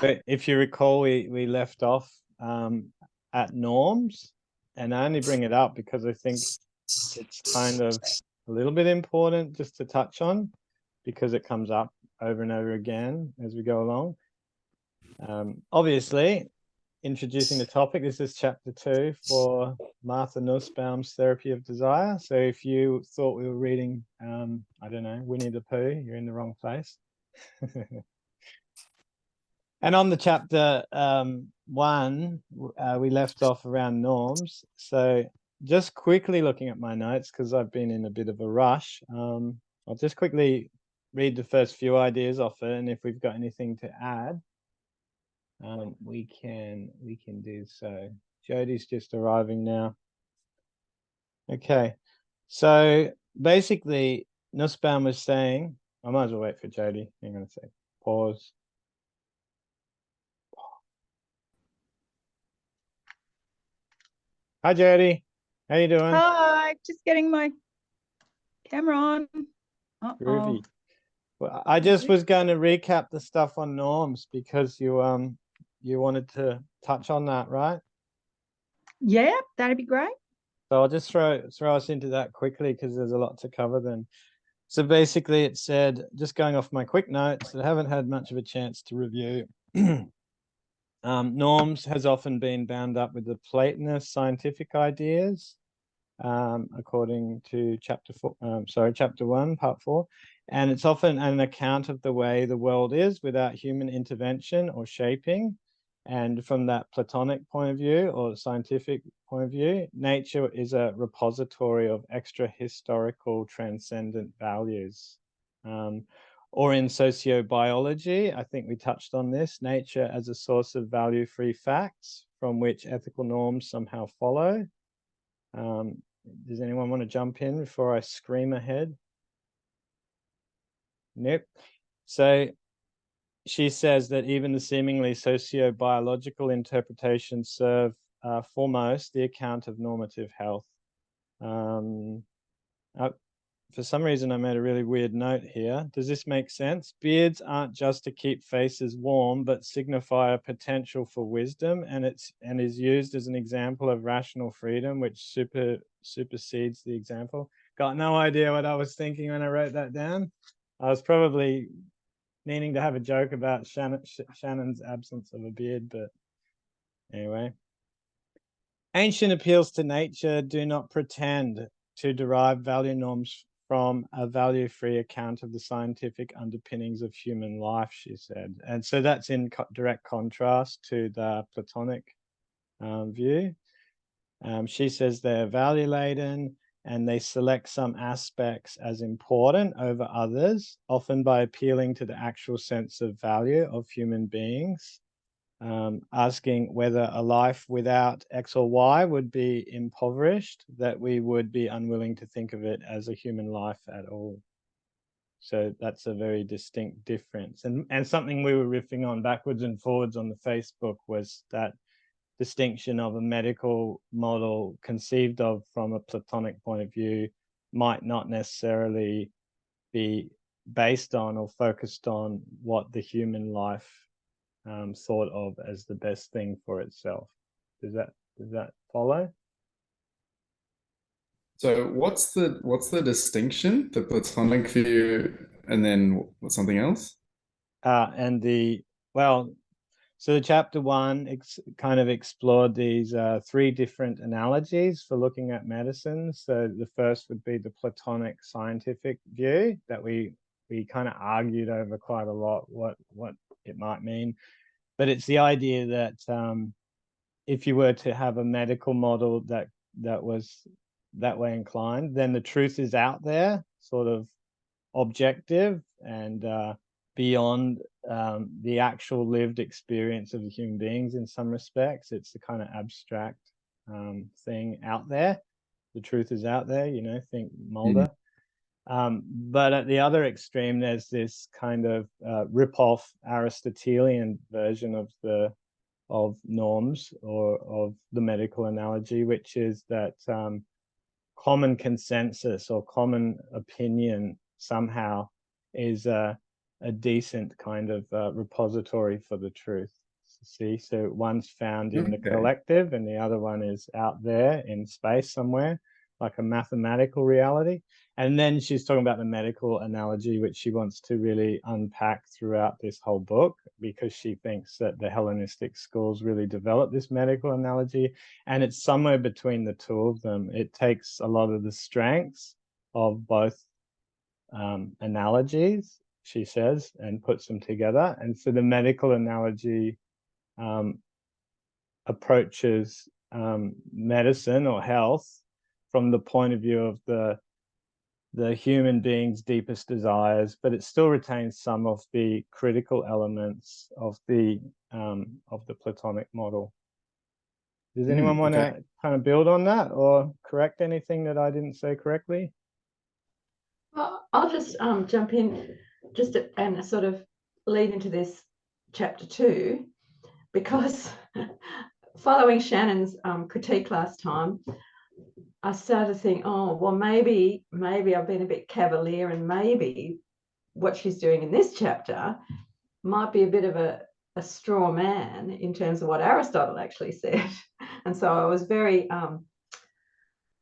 But if you recall, we left off at norms, and I only bring it up because I think it's kind of a little bit important just to touch on, because it comes up over and over again as we go along. Obviously, introducing the topic, this is chapter 2 for Martha Nussbaum's Therapy of Desire. So if you thought we were reading, I don't know, Winnie the Pooh, you're in the wrong place. And on the chapter 1, we left off around norms. So just quickly looking at my notes, because I've been in a bit of a rush, I'll just quickly read the first few ideas off it, and if we've got anything to add, we can do so. Jodie's just arriving now. Okay, so basically Nussbaum was saying, I might as well wait for Jodie. Hang on a sec. Pause. Hi Jodie, how you doing? Hi, just getting my camera on. Groovy. Well, I just was going to recap the stuff on norms because you wanted to touch on that, right? Yeah, that'd be great. So I'll just throw us into that quickly because there's a lot to cover then. So basically it said, just going off my quick notes that I haven't had much of a chance to review, norms has often been bound up with the Platonist scientific ideas, according to chapter 1, part 4. And it's often an account of the way the world is without human intervention or shaping. And from that Platonic point of view or scientific point of view, nature is a repository of extra historical transcendent values. Or in sociobiology, I think we touched on this, nature as a source of value-free facts from which ethical norms somehow follow. Does anyone want to jump in before I scream ahead? Nope. So she says that even the seemingly socio-biological interpretations serve foremost the account of normative health. For some reason, I made a really weird note here. Does this make sense? Beards aren't just to keep faces warm, but signify a potential for wisdom, and is used as an example of rational freedom, which supersedes the example. Got no idea what I was thinking when I wrote that down. I was probably meaning to have a joke about Shannon's absence of a beard, but anyway. Ancient appeals to nature do not pretend to derive value norms from a value-free account of the scientific underpinnings of human life, she said. And so that's in direct contrast to the Platonic view. She says they're value-laden and they select some aspects as important over others, often by appealing to the actual sense of value of human beings. Asking whether a life without X or Y would be impoverished, that we would be unwilling to think of it as a human life at all. So that's a very distinct difference. And something we were riffing on backwards and forwards on the Facebook was that distinction of a medical model conceived of from a Platonic point of view might not necessarily be based on or focused on what the human life thought of as the best thing for itself. Does that follow? So what's the distinction? The Platonic view and then what's something else? So the chapter 1 kind of explored these 3 different analogies for looking at medicine. So the first would be the Platonic scientific view that we kind of argued over quite a lot what it might mean. But it's the idea that if you were to have a medical model that was that way inclined, then the truth is out there, sort of objective and beyond the actual lived experience of the human beings in some respects. It's the kind of abstract thing out there. The truth is out there, think Mulder. But at the other extreme, there's this kind of rip-off Aristotelian version of norms or of the medical analogy, which is that common consensus or common opinion somehow is a decent kind of repository for the truth. See, so one's found in the collective and the other one is out there in space somewhere, like a mathematical reality. And then she's talking about the medical analogy, which she wants to really unpack throughout this whole book, because she thinks that the Hellenistic schools really developed this medical analogy, and it's somewhere between the two of them. It takes a lot of the strengths of both analogies, she says, and puts them together. And so the medical analogy approaches medicine or health from the point of view of the human being's deepest desires, but it still retains some of the critical elements of the Platonic model. Does anyone want to kind of build on that or correct anything that I didn't say correctly? Well, I'll just jump in and sort of lead into this chapter 2, because following Shannon's critique last time, I started to think, oh, well, maybe I've been a bit cavalier, and maybe what she's doing in this chapter might be a bit of a straw man in terms of what Aristotle actually said. And so I was very,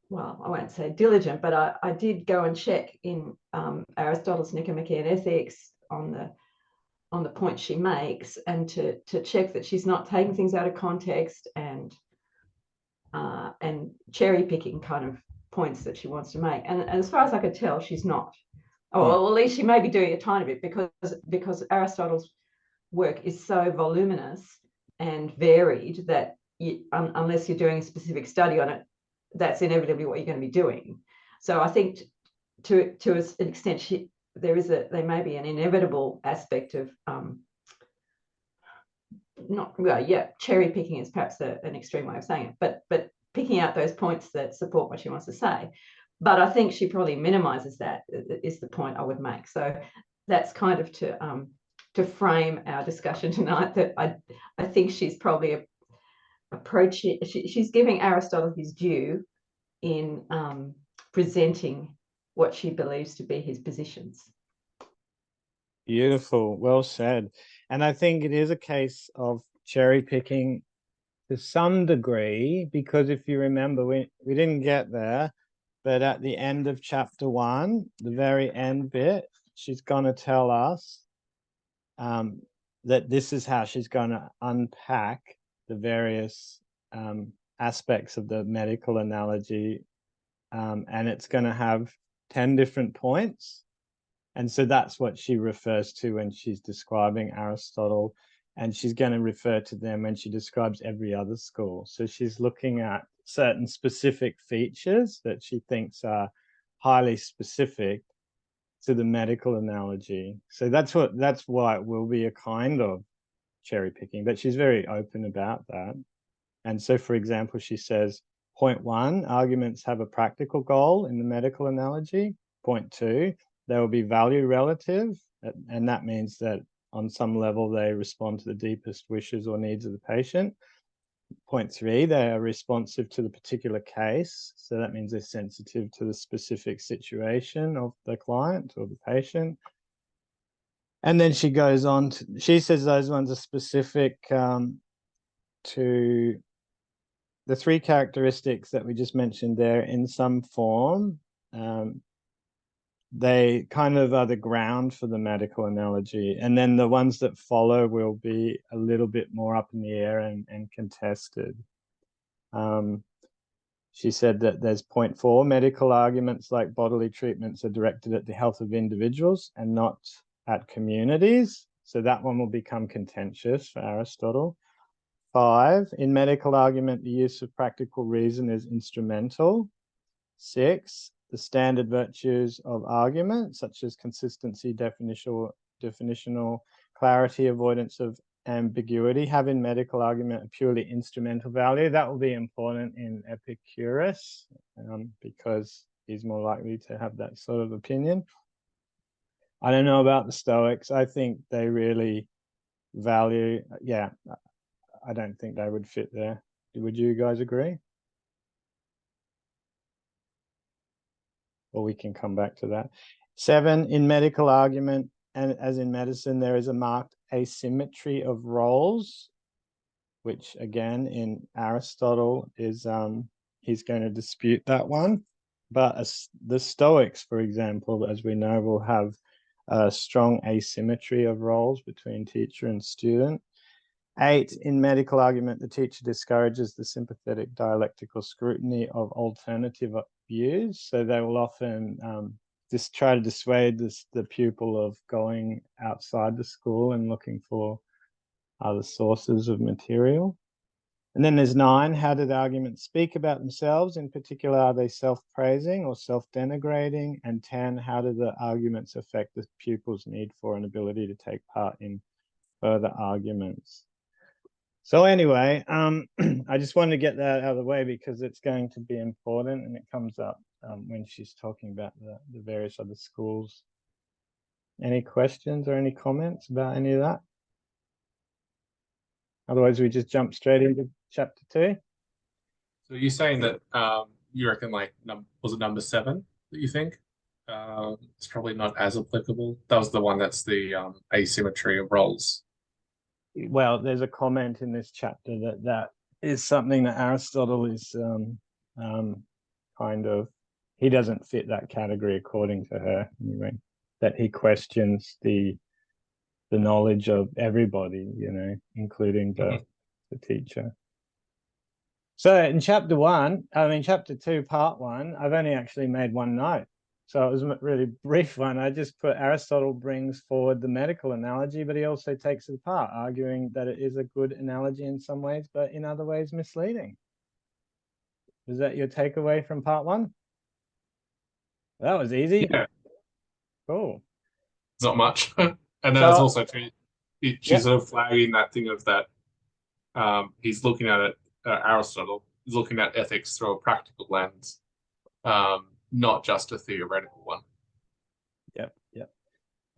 well, I won't say diligent, but I did go and check in Aristotle's Nicomachean Ethics on the point she makes, and to check that she's not taking things out of context and cherry picking kind of points that she wants to make. And as far as I could tell, she's not. Oh, well, at least she may be doing a tiny bit, because Aristotle's work is so voluminous and varied that unless you're doing a specific study on it, that's inevitably what you're going to be doing. So I think to an extent, there may be an inevitable aspect of cherry picking is perhaps an extreme way of saying it, but picking out those points that support what she wants to say. But I think she probably minimizes that, is the point I would make. So that's kind of to frame our discussion tonight, that I think she's probably approaching, she's giving Aristotle his due in presenting what she believes to be his positions. Beautiful, well said. And I think it is a case of cherry picking to some degree, because if you remember, we didn't get there, but at the end of chapter 1, the very end bit, she's going to tell us that this is how she's going to unpack the various aspects of the medical analogy, and it's going to have 10 different points. And so that's what she refers to when she's describing Aristotle, and she's going to refer to them when she describes every other school. So she's looking at certain specific features that she thinks are highly specific to the medical analogy. So that's why it will be a kind of cherry picking, but she's very open about that. And so, for example, she says, point 1, arguments have a practical goal in the medical analogy. Point 2, they will be value relative, and that means that on some level they respond to the deepest wishes or needs of the patient. Point 3, they are responsive to the particular case, so that means they're sensitive to the specific situation of the client or the patient. And then she goes on to, she says those ones are specific to the 3 characteristics that we just mentioned there in some form. They kind of are the ground for the medical analogy, and then the ones that follow will be a little bit more up in the air and contested. She said that there's point 4, medical arguments like bodily treatments are directed at the health of individuals and not at communities, so that one will become contentious for Aristotle. 5, in medical argument, the use of practical reason is instrumental. 6, the standard virtues of argument, such as consistency, definitional clarity, avoidance of ambiguity, have in medical argument a purely instrumental value. That will be important in Epicurus, because he's more likely to have that sort of opinion. I don't know about the Stoics. I think they really value, I don't think they would fit there. Would you guys agree? Or we can come back to that. 7, in medical argument, and as in medicine, there is a marked asymmetry of roles, which again in Aristotle is he's going to dispute that one. But the Stoics, for example, as we know, will have a strong asymmetry of roles between teacher and student. 8, in medical argument, the teacher discourages the sympathetic dialectical scrutiny of alternative views. So they will often just try to dissuade the pupil of going outside the school and looking for other sources of material. And then there's 9, how do the arguments speak about themselves? In particular, are they self-praising or self-denigrating? And 10, how do the arguments affect the pupil's need for an ability to take part in further arguments? So anyway, I just wanted to get that out of the way because it's going to be important, and it comes up when she's talking about the various other schools. Any questions or any comments about any of that? Otherwise, we just jump straight into chapter 2. So you're saying that you reckon, like, was it number 7 that you think it's probably not as applicable? That was the one that's the asymmetry of roles. Well, there's a comment in this chapter that is something that Aristotle is kind of, he doesn't fit that category according to her anyway, that he questions the knowledge of everybody, you know, including the teacher. So in chapter 2, part 1, I've only actually made one note. So it was a really brief one. I just put Aristotle brings forward the medical analogy, but he also takes it apart, arguing that it is a good analogy in some ways, but in other ways misleading. Is that your takeaway from part 1? That was easy. Yeah. Cool. It's not much. And then So- there's also she's Yeah. sort of flagging that thing of that he's looking at it, Aristotle is looking at ethics through a practical lens, not just a theoretical one. Yep.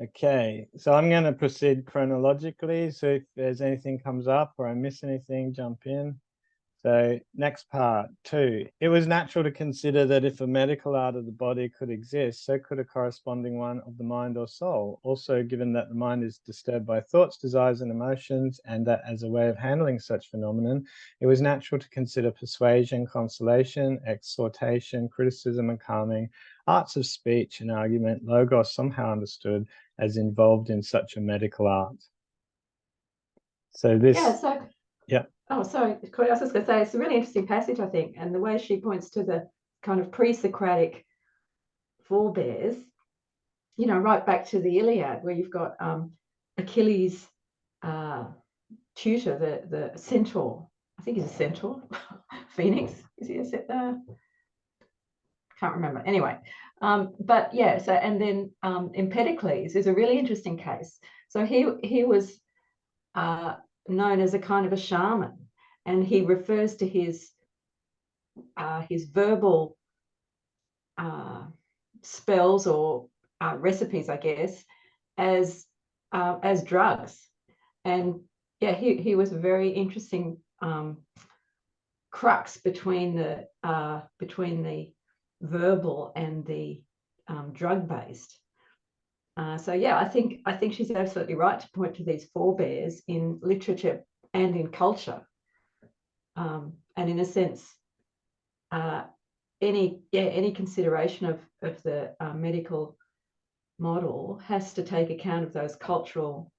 Okay, so I'm going to proceed chronologically. So if there's anything comes up or I miss anything, jump in. So next part 2, it was natural to consider that if a medical art of the body could exist, so could a corresponding one of the mind or soul. Also, given that the mind is disturbed by thoughts, desires, and emotions, and that as a way of handling such phenomenon, it was natural to consider persuasion, consolation, exhortation, criticism, and calming, arts of speech and argument, logos, somehow understood as involved in such a medical art. So this... Yeah. Oh, sorry, Corey, I was just going to say, it's a really interesting passage, I think, and the way she points to the kind of pre-Socratic forebears, you know, right back to the Iliad, where you've got Achilles' tutor, the centaur. I think he's a centaur. Phoenix, is he a centaur? Can't remember. Anyway, but yeah, so, and then Empedocles is a really interesting case. So he was known as a kind of a shaman, and he refers to his verbal spells or recipes, I guess, as drugs. And yeah, he was a very interesting crux between the verbal and the drug-based. So yeah, I think she's absolutely right to point to these forebears in literature and in culture, and in a sense, any consideration of the medical model has to take account of those cultural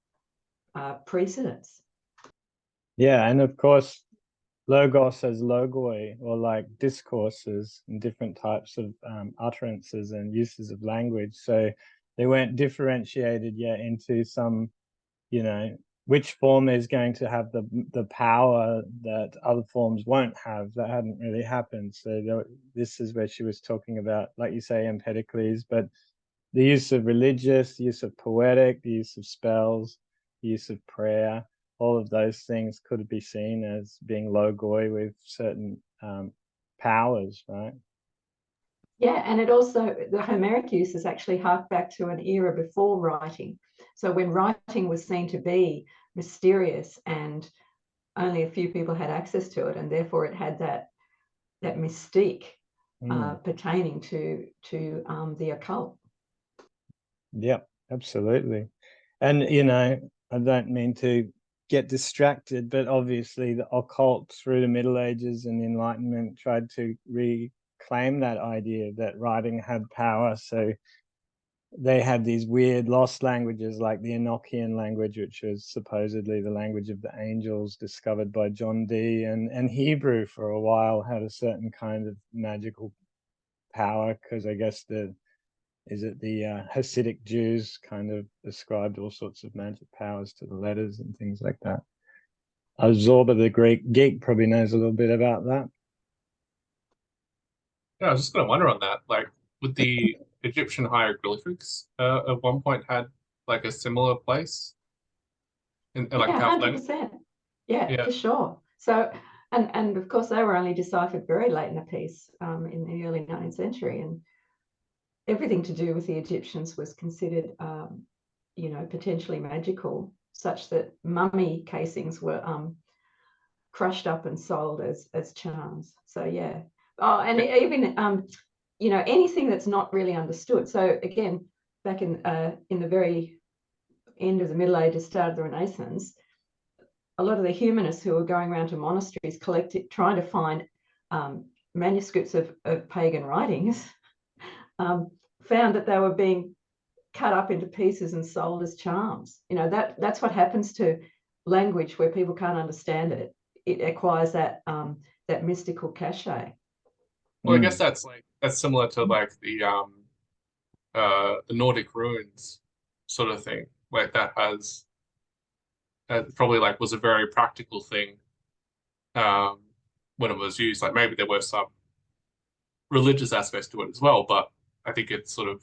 precedents. Yeah, and of course, logos as logoi, or like discourses and different types of utterances and uses of language. So they weren't differentiated yet into some, you know, which form is going to have the power that other forms won't have. That hadn't really happened. So this is where she was talking about, like you say, Empedocles, but the use of religious, the use of poetic, the use of spells, the use of prayer, all of those things could be seen as being logoi with certain powers, right? Yeah, and it also, the Homeric uses actually hark back to an era before writing. So when writing was seen to be mysterious and only a few people had access to it, and therefore it had that mystique pertaining to the occult. Yeah, absolutely. And, I don't mean to get distracted, but obviously the occult through the Middle Ages and the Enlightenment tried to reclaim that idea that writing had power. So they had these weird lost languages like the Enochian language, which was supposedly the language of the angels discovered by John Dee, and Hebrew for a while had a certain kind of magical power, because I guess the Hasidic Jews kind of ascribed all sorts of magic powers to the letters and things like that. Absorber, the Greek geek, probably knows a little bit about that. Yeah, I was just going to wonder on that. Like, with the Egyptian hieroglyphics, at one point had like a similar place in like Yeah, how 100%. Yeah, yeah. for sure. So, and of course, they were only deciphered very late in the piece, in the early 19th century, and everything to do with the Egyptians was considered, potentially magical, such that mummy casings were crushed up and sold as charms. So yeah. Oh, and even anything that's not really understood. So again, back in the very end of the Middle Ages, start of the Renaissance, a lot of the humanists who were going around to monasteries trying to find manuscripts of pagan writings, found that they were being cut up into pieces and sold as charms. That's what happens to language where people can't understand it. It acquires that mystical cachet. Well, I guess that's similar to like the Nordic runes sort of thing. Like that has probably like was a very practical thing when it was used. Like maybe there were some religious aspects to it as well, but I think it sort of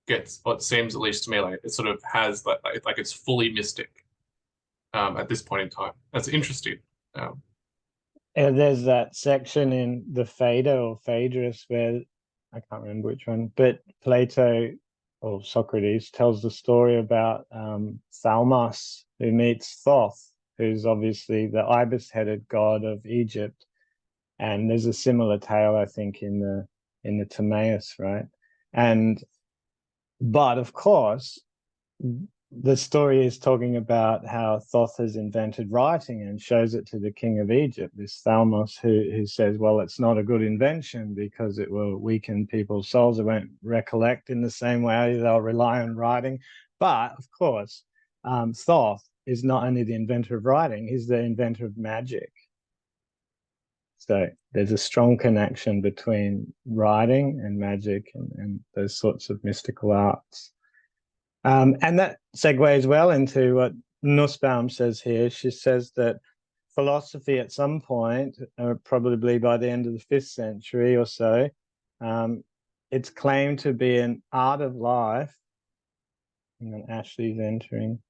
gets what seems, at least to me, like it sort of has like it's fully mystic at this point in time. That's interesting. And there's that section in the Phaedo or Phaedrus where I can't remember which one, but Plato or Socrates tells the story about Thalmas, who meets Thoth, who's obviously the ibis-headed god of Egypt. And there's a similar tale, I think, in the Timaeus, right? But of course, the story is talking about how Thoth has invented writing and shows it to the king of Egypt, this Thalmos, who says, well, it's not a good invention because it will weaken people's souls. It won't recollect in the same way. They'll rely on writing. But of course, Thoth is not only the inventor of writing, he's the inventor of magic. So there's a strong connection between writing and magic and those sorts of mystical arts. And that segues well into what Nussbaum says here. She says that philosophy at some point, probably by the end of the 5th century or so, it's claimed to be an art of life. And Ashley's entering.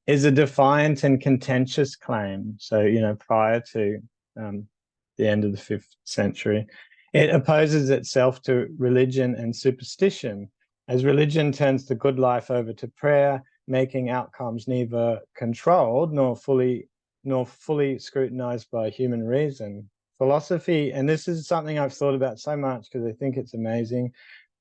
Is a defiant and contentious claim. So, prior to the end of the 5th century, it opposes itself to religion and superstition, as religion turns the good life over to prayer, making outcomes neither controlled nor fully scrutinized by human reason. Philosophy, and this is something I've thought about so much because I think it's amazing,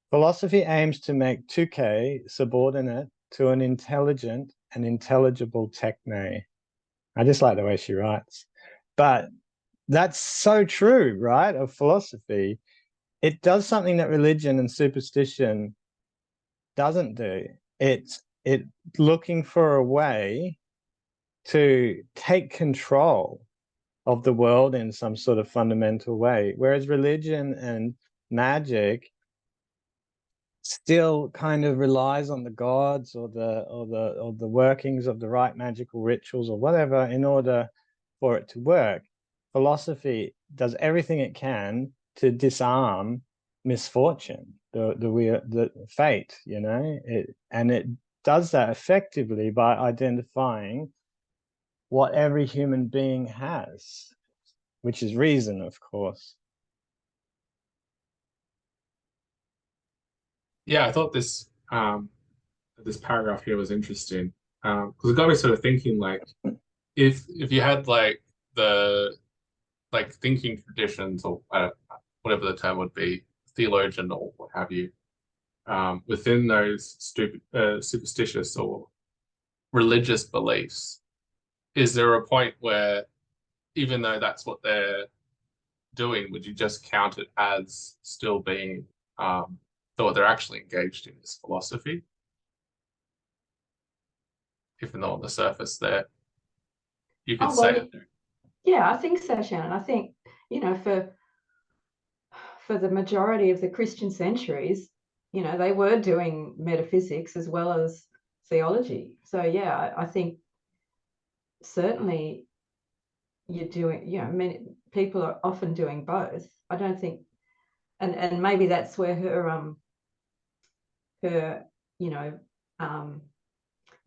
philosophy aims to make 2K subordinate to an intelligent and intelligible techne. I just like the way she writes. But that's so true, right, of philosophy. It does something that religion and superstition doesn't do. It's looking for a way to take control of the world in some sort of fundamental way, whereas religion and magic still kind of relies on the gods or the workings of the right magical rituals or whatever in order for it to work. Philosophy does everything it can to disarm misfortune, the fate, and it does that effectively by identifying what every human being has, which is reason, of course. Yeah, I thought this paragraph here was interesting because it got me sort of thinking, like if you had like the thinking traditions or whatever the term would be, theologian or what have you, within those superstitious or religious beliefs, is there a point where, even though that's what they're doing, would you just count it as still being what they're actually engaged in is philosophy? Even though on the surface there, you could say it. Yeah, I think so, Shannon. I think, you know, for the majority of the Christian centuries, you know, they were doing metaphysics as well as theology. So yeah, I think certainly you're doing, you know, many people are often doing both. I don't think, and maybe that's where her you know,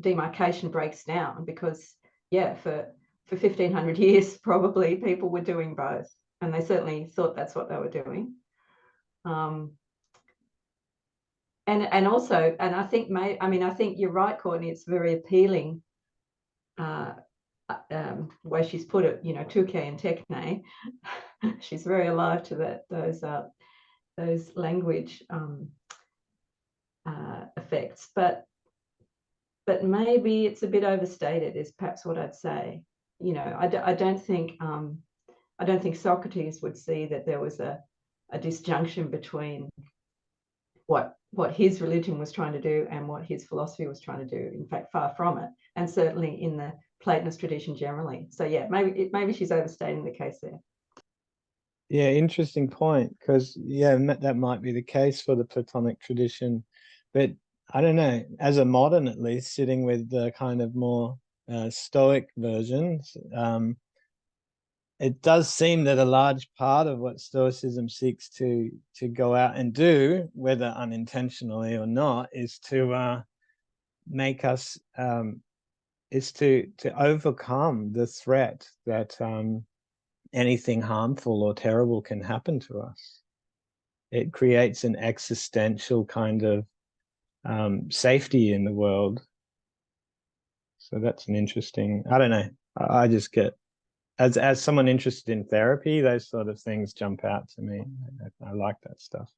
demarcation breaks down, because yeah, for 1500 years probably people were doing both, and they certainly thought that's what they were doing. And also, and I think I think you're right, Courtney, it's very appealing way she's put it, you know, tuke and techne. She's very alive to those language effects, but maybe it's a bit overstated, is perhaps what I'd say. You know, I don't think Socrates would see that there was a disjunction between what his religion was trying to do and what his philosophy was trying to do. In fact, far from it, and certainly in the Platonist tradition generally. So yeah, maybe she's overstating the case there. Yeah, interesting point, because yeah, that might be the case for the Platonic tradition, but I don't know, as a modern at least, sitting with the kind of more Stoic versions, it does seem that a large part of what Stoicism seeks to go out and do, whether unintentionally or not, is to make us is to overcome the threat that anything harmful or terrible can happen to us. It creates an existential kind of safety in the world. So that's an interesting, I don't know, I just get, as someone interested in therapy, those sort of things jump out to me. I like that stuff.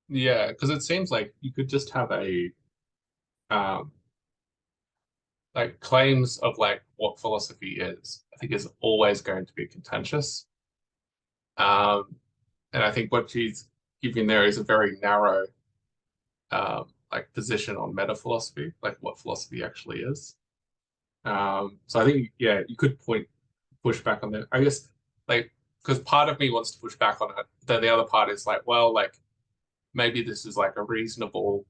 Yeah, because it seems like you could just have a like claims of like what philosophy is, I think is always going to be contentious. And I think what she's giving there is a very narrow like position on meta philosophy, like what philosophy actually is. So I think, yeah, you could push back on that. I guess, like, because part of me wants to push back on it, then the other part is like, well, like maybe this is like a reasonable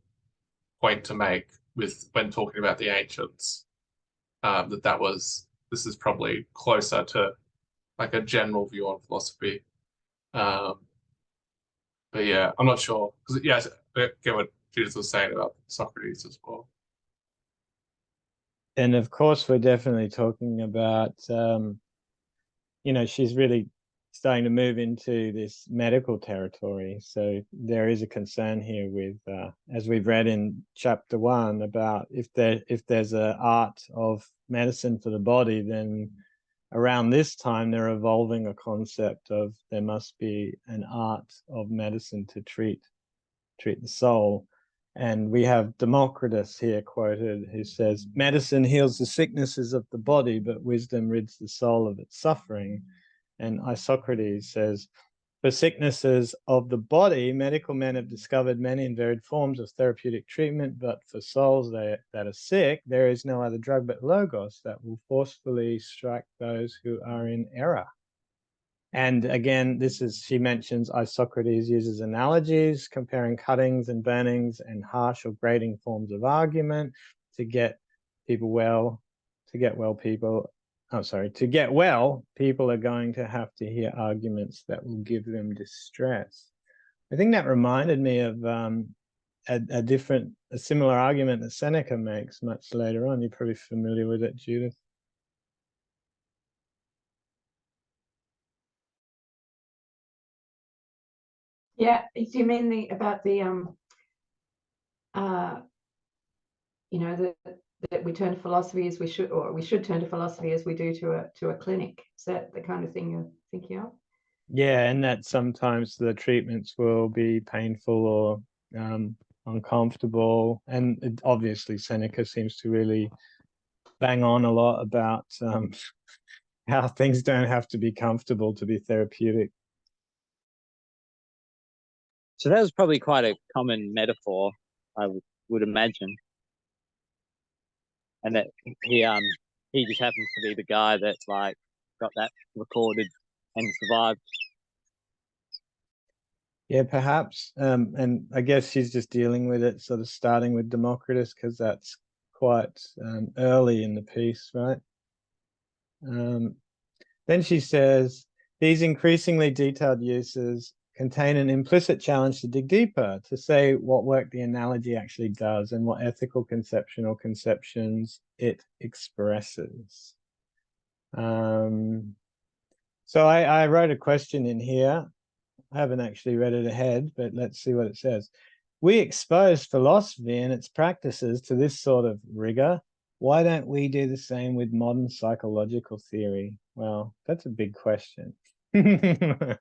point to make with when talking about the ancients, this is probably closer to like a general view on philosophy. But yeah, I'm not sure, because yeah, I get what Judith was saying about Socrates as well. And of course, we're definitely talking about, you know, she's really starting to move into this medical territory. So there is a concern here with, as we've read in chapter 1, about if there's an art of medicine for the body, then around this time they're evolving a concept of there must be an art of medicine to treat the soul. And we have Democritus here quoted, who says, medicine heals the sicknesses of the body, but wisdom rids the soul of its suffering. And Isocrates says, for sicknesses of the body, medical men have discovered many and varied forms of therapeutic treatment, but for souls that are sick, there is no other drug but logos that will forcefully strike those who are in error. And again, she mentions Isocrates uses analogies, comparing cuttings and burnings and harsh or grating forms of argument to get well, people are going to have to hear arguments that will give them distress. I think that reminded me of a similar argument that Seneca makes much later on. You're probably familiar with it, Judith. Yeah, do you mean about the you know, that we turn to philosophy as we should turn to philosophy as we do to a clinic? Is that the kind of thing you're thinking of? Yeah, and that sometimes the treatments will be painful or uncomfortable. And obviously Seneca seems to really bang on a lot about how things don't have to be comfortable to be therapeutic. So that was probably quite a common metaphor, I would imagine. And that he just happens to be the guy that like got that recorded and survived. Yeah, perhaps. And I guess she's just dealing with it, sort of starting with Democritus, because that's quite early in the piece, right? Then she says, these increasingly detailed uses contain an implicit challenge to dig deeper, to say what work the analogy actually does and what ethical conception or conceptions it expresses. So I wrote a question in here. I haven't actually read it ahead, but let's see what it says. We expose philosophy and its practices to this sort of rigor. Why don't we do the same with modern psychological theory? Well, that's a big question. Yeah,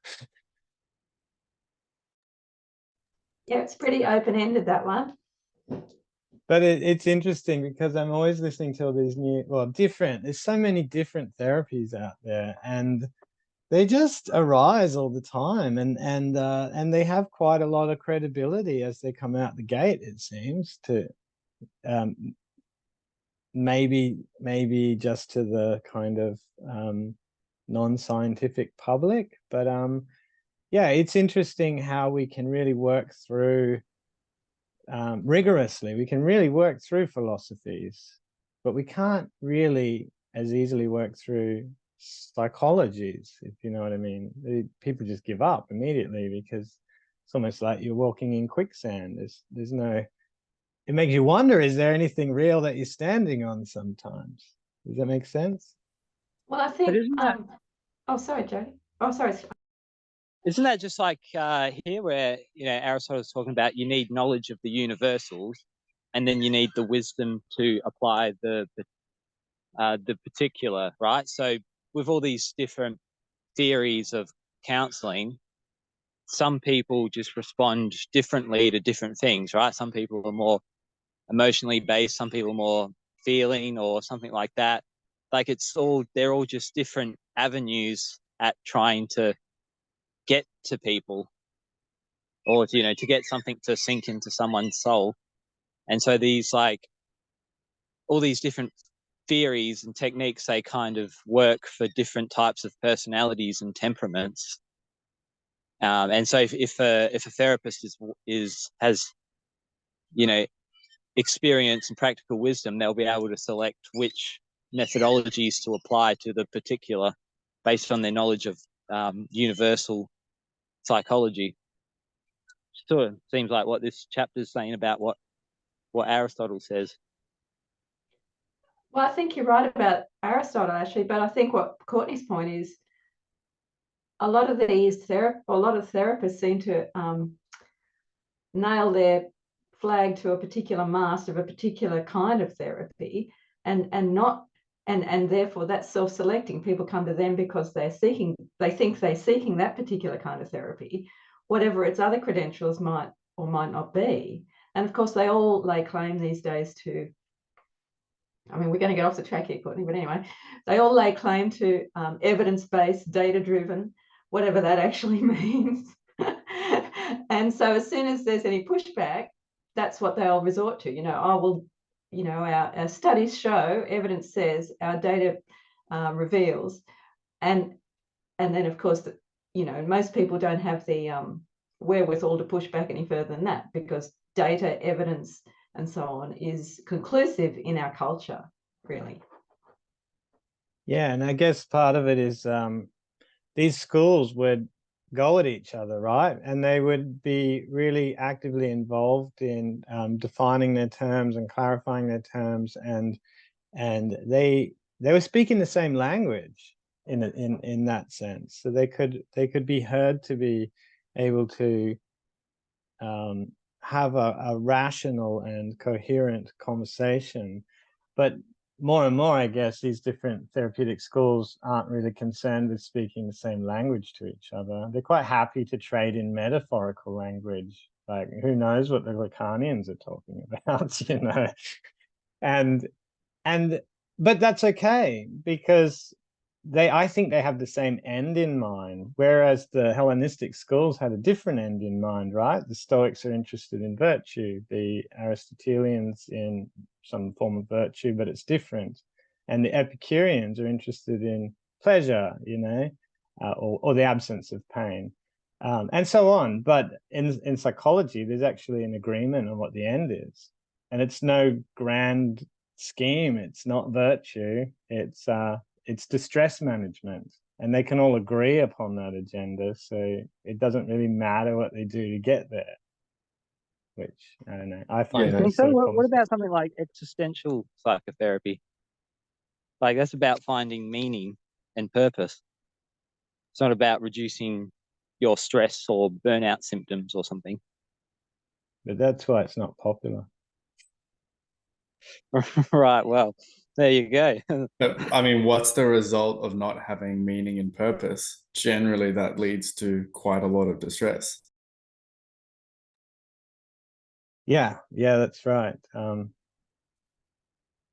it's pretty open-ended, that one. But it's interesting because I'm always listening to all these new, well, there's so many different therapies out there, and they just arise all the time, and they have quite a lot of credibility as they come out the gate, it seems, to maybe just to the kind of non-scientific public. But yeah, it's interesting how we can really work through rigorously. We can really work through philosophies, but we can't really as easily work through psychologies, if you know what I mean. People just give up immediately because it's almost like you're walking in quicksand. There's no, it makes you wonder, is there anything real that you're standing on sometimes? Does that make sense? Well, I think, isn't that- oh, sorry, Jody. Oh, sorry. Isn't that just like here where, you know, Aristotle's talking about you need knowledge of the universals and then you need the wisdom to apply the particular, right? So with all these different theories of counseling, some people just respond differently to different things, right? Some people are more emotionally based, some people are more feeling or something like that. Like they're all just different avenues at trying to get to people, or to, you know, to get something to sink into someone's soul. And so these, like, all these different theories and techniques, they kind of work for different types of personalities and temperaments. And so if a therapist has, you know, experience and practical wisdom, they'll be able to select which methodologies to apply to the particular based on their knowledge of universal psychology. Sort of seems like what this chapter is saying about what Aristotle says. Well, I think you're right about Aristotle, actually, but I think what Courtney's point is, a lot of therapists seem to nail their flag to a particular mast of a particular kind of therapy, and therefore that's self-selecting. People come to them because they think they're seeking that particular kind of therapy, whatever its other credentials might or might not be. And of course, they all lay claim these days to, I mean, we're going to get off the track here, Courtney, but anyway, they all lay claim to evidence-based, data-driven, whatever that actually means. And so as soon as there's any pushback, that's what they'll resort to. You know, oh, well, you know, our studies show, evidence says, our data reveals. And then, of course, you know, most people don't have the wherewithal to push back any further than that, because data, evidence, and so on is conclusive in our culture, really. Yeah, and I guess part of it is these schools would go at each other, right? And they would be really actively involved in defining their terms and clarifying their terms, and they were speaking the same language in that sense. So they could be heard to be able to have a rational and coherent conversation. But more and more, I guess, these different therapeutic schools aren't really concerned with speaking the same language to each other. They're quite happy to trade in metaphorical language Like, who knows what the Lacanians are talking about, you know? And but that's okay, because I think they have the same end in mind, whereas the Hellenistic schools had a different end in mind, right? The Stoics are interested in virtue, the Aristotelians in some form of virtue, but it's different. And the Epicureans are interested in pleasure, you know, or the absence of pain, and so on. But in psychology, there's actually an agreement on what the end is. And it's no grand scheme. It's not virtue. It's distress management, and they can all agree upon that agenda. So it doesn't really matter what they do to get there. Which, I don't know, I find Yeah. those So sort of what about something like existential psychotherapy? Like, that's about finding meaning and purpose. It's not about reducing your stress or burnout symptoms or something. But that's why it's not popular. Right. Well, there you go. But I mean, what's the result of not having meaning and purpose? Generally, that leads to quite a lot of distress. Yeah, that's right.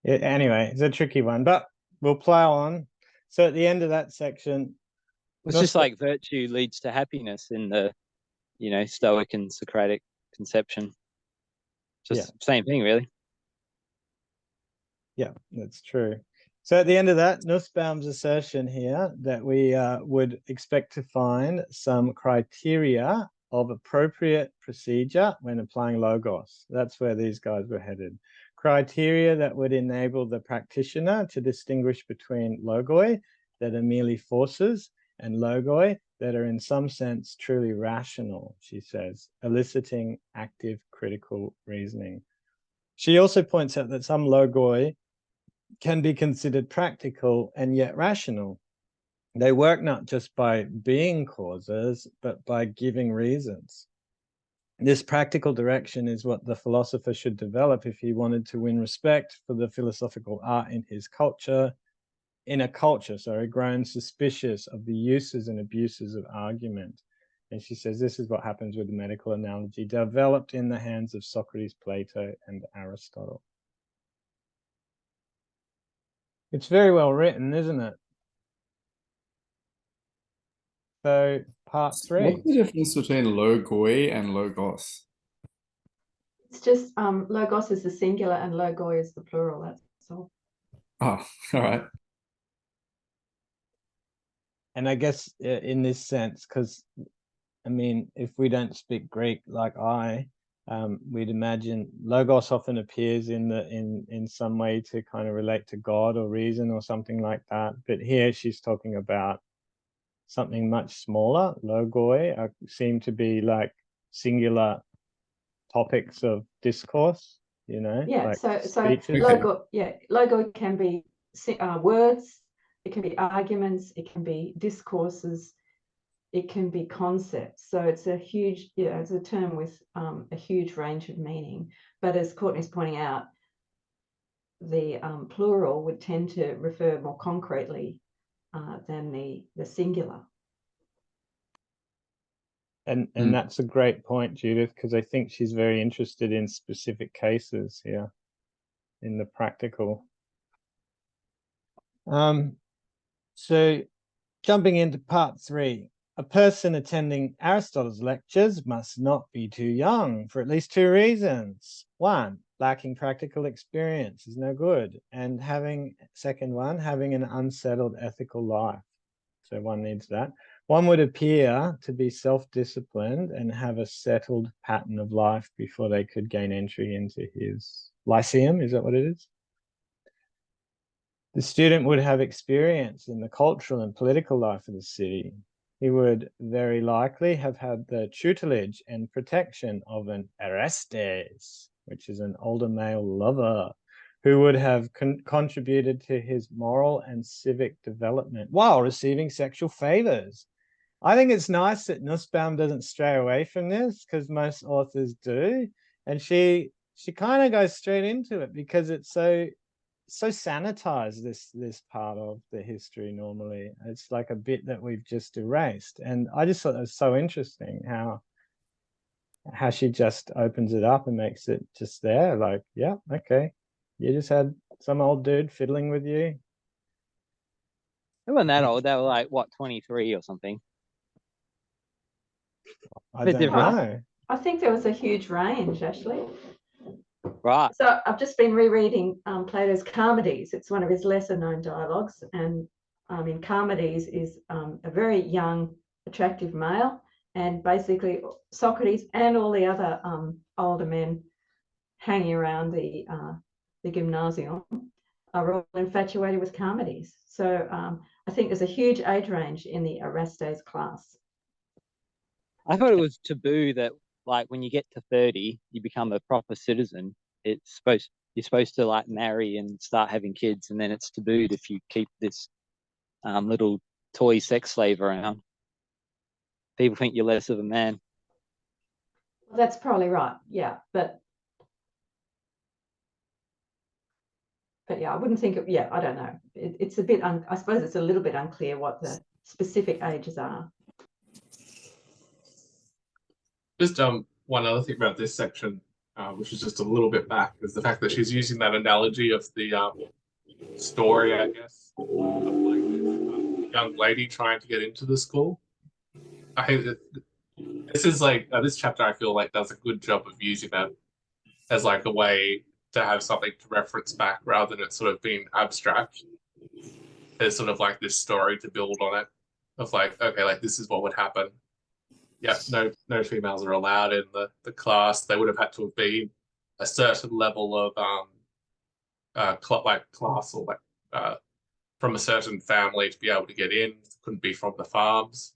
Anyway, it's a tricky one, but we'll plow on. So at the end of that section, It's just like virtue leads to happiness in the, Stoic and Socratic conception. Just same thing, really. Yeah, that's true. So at the end of that, Nussbaum's assertion here that we would expect to find some criteria of appropriate procedure when applying logos. That's where these guys were headed. Criteria that would enable the practitioner to distinguish between logoi that are merely forces and logoi that are in some sense truly rational, she says, eliciting active critical reasoning. She also points out that some logoi can be considered practical and yet rational. They work not just by being causes, but by giving reasons. This practical direction is what the philosopher should develop if he wanted to win respect for the philosophical art in his culture, grown suspicious of the uses and abuses of argument. And she says this is what happens with the medical analogy, developed in the hands of Socrates, Plato, and Aristotle. It's very well written, isn't it? So part 3. What's the difference between logoi and logos? It's just logos is the singular and logoi is the plural. That's all. Oh, all right. And I guess in this sense, because I mean, if we don't speak Greek like we'd imagine logos often appears in some way to kind of relate to God or reason or something like that. But here she's talking about something much smaller. Logoi seem to be like singular topics of discourse, Yeah, like so speeches. logo can be words, it can be arguments, it can be discourses, it can be concepts. So it's a huge, it's a term with a huge range of meaning. But as Courtney's pointing out, the plural would tend to refer more concretely than the singular. And that's a great point, Judith, because I think she's very interested in specific cases here in the practical. So jumping into part 3, a person attending Aristotle's lectures must not be too young for at least 2 reasons. 1, lacking practical experience is no good. And second one, having an unsettled ethical life. So one needs that. One would appear to be self-disciplined and have a settled pattern of life before they could gain entry into his lyceum. Is that what it is? The student would have experience in the cultural and political life of the city. He would very likely have had the tutelage and protection of an Orestes, which is an older male lover, who would have contributed to his moral and civic development while receiving sexual favors. I think it's nice that Nussbaum doesn't stray away from this, because most authors do. And she kind of goes straight into it because it's so sanitized, this part of the history. Normally it's like a bit that we've just erased, and I just thought it was so interesting how how she just opens it up and makes it just there, like, yeah, okay, you just had some old dude fiddling with you. They weren't that old. They were like, what, 23 or something? I Bit don't different. know. I think there was a huge range, actually. Right. So I've just been rereading Plato's Charmides. It's one of his lesser known dialogues. And in Charmides is a very young, attractive male. And basically Socrates and all the other older men hanging around the gymnasium are all infatuated with Charmides. So I think there's a huge age range in the Orestes class. I thought it was taboo that, like, when you get to 30, you become a proper citizen. You're supposed to like marry and start having kids, and then it's tabooed if you keep this little toy sex slave around. People think you're less of a man. Well, that's probably right. Yeah, but yeah, I wouldn't think of, yeah, I don't know. It's a bit, I suppose it's a little bit unclear what the specific ages are. Just one other thing about this section, which is just a little bit back, is the fact that she's using that analogy of the story, I guess, of like this young lady trying to get into the school. I think that this is like this chapter, I feel like, does a good job of using that as like a way to have something to reference back rather than it sort of being abstract. There's sort of like this story to build on it of like, okay, like this is what would happen. Yeah, no females are allowed in the class. They would have had to have been a certain level of class or like from a certain family to be able to get in. Couldn't be from the farms.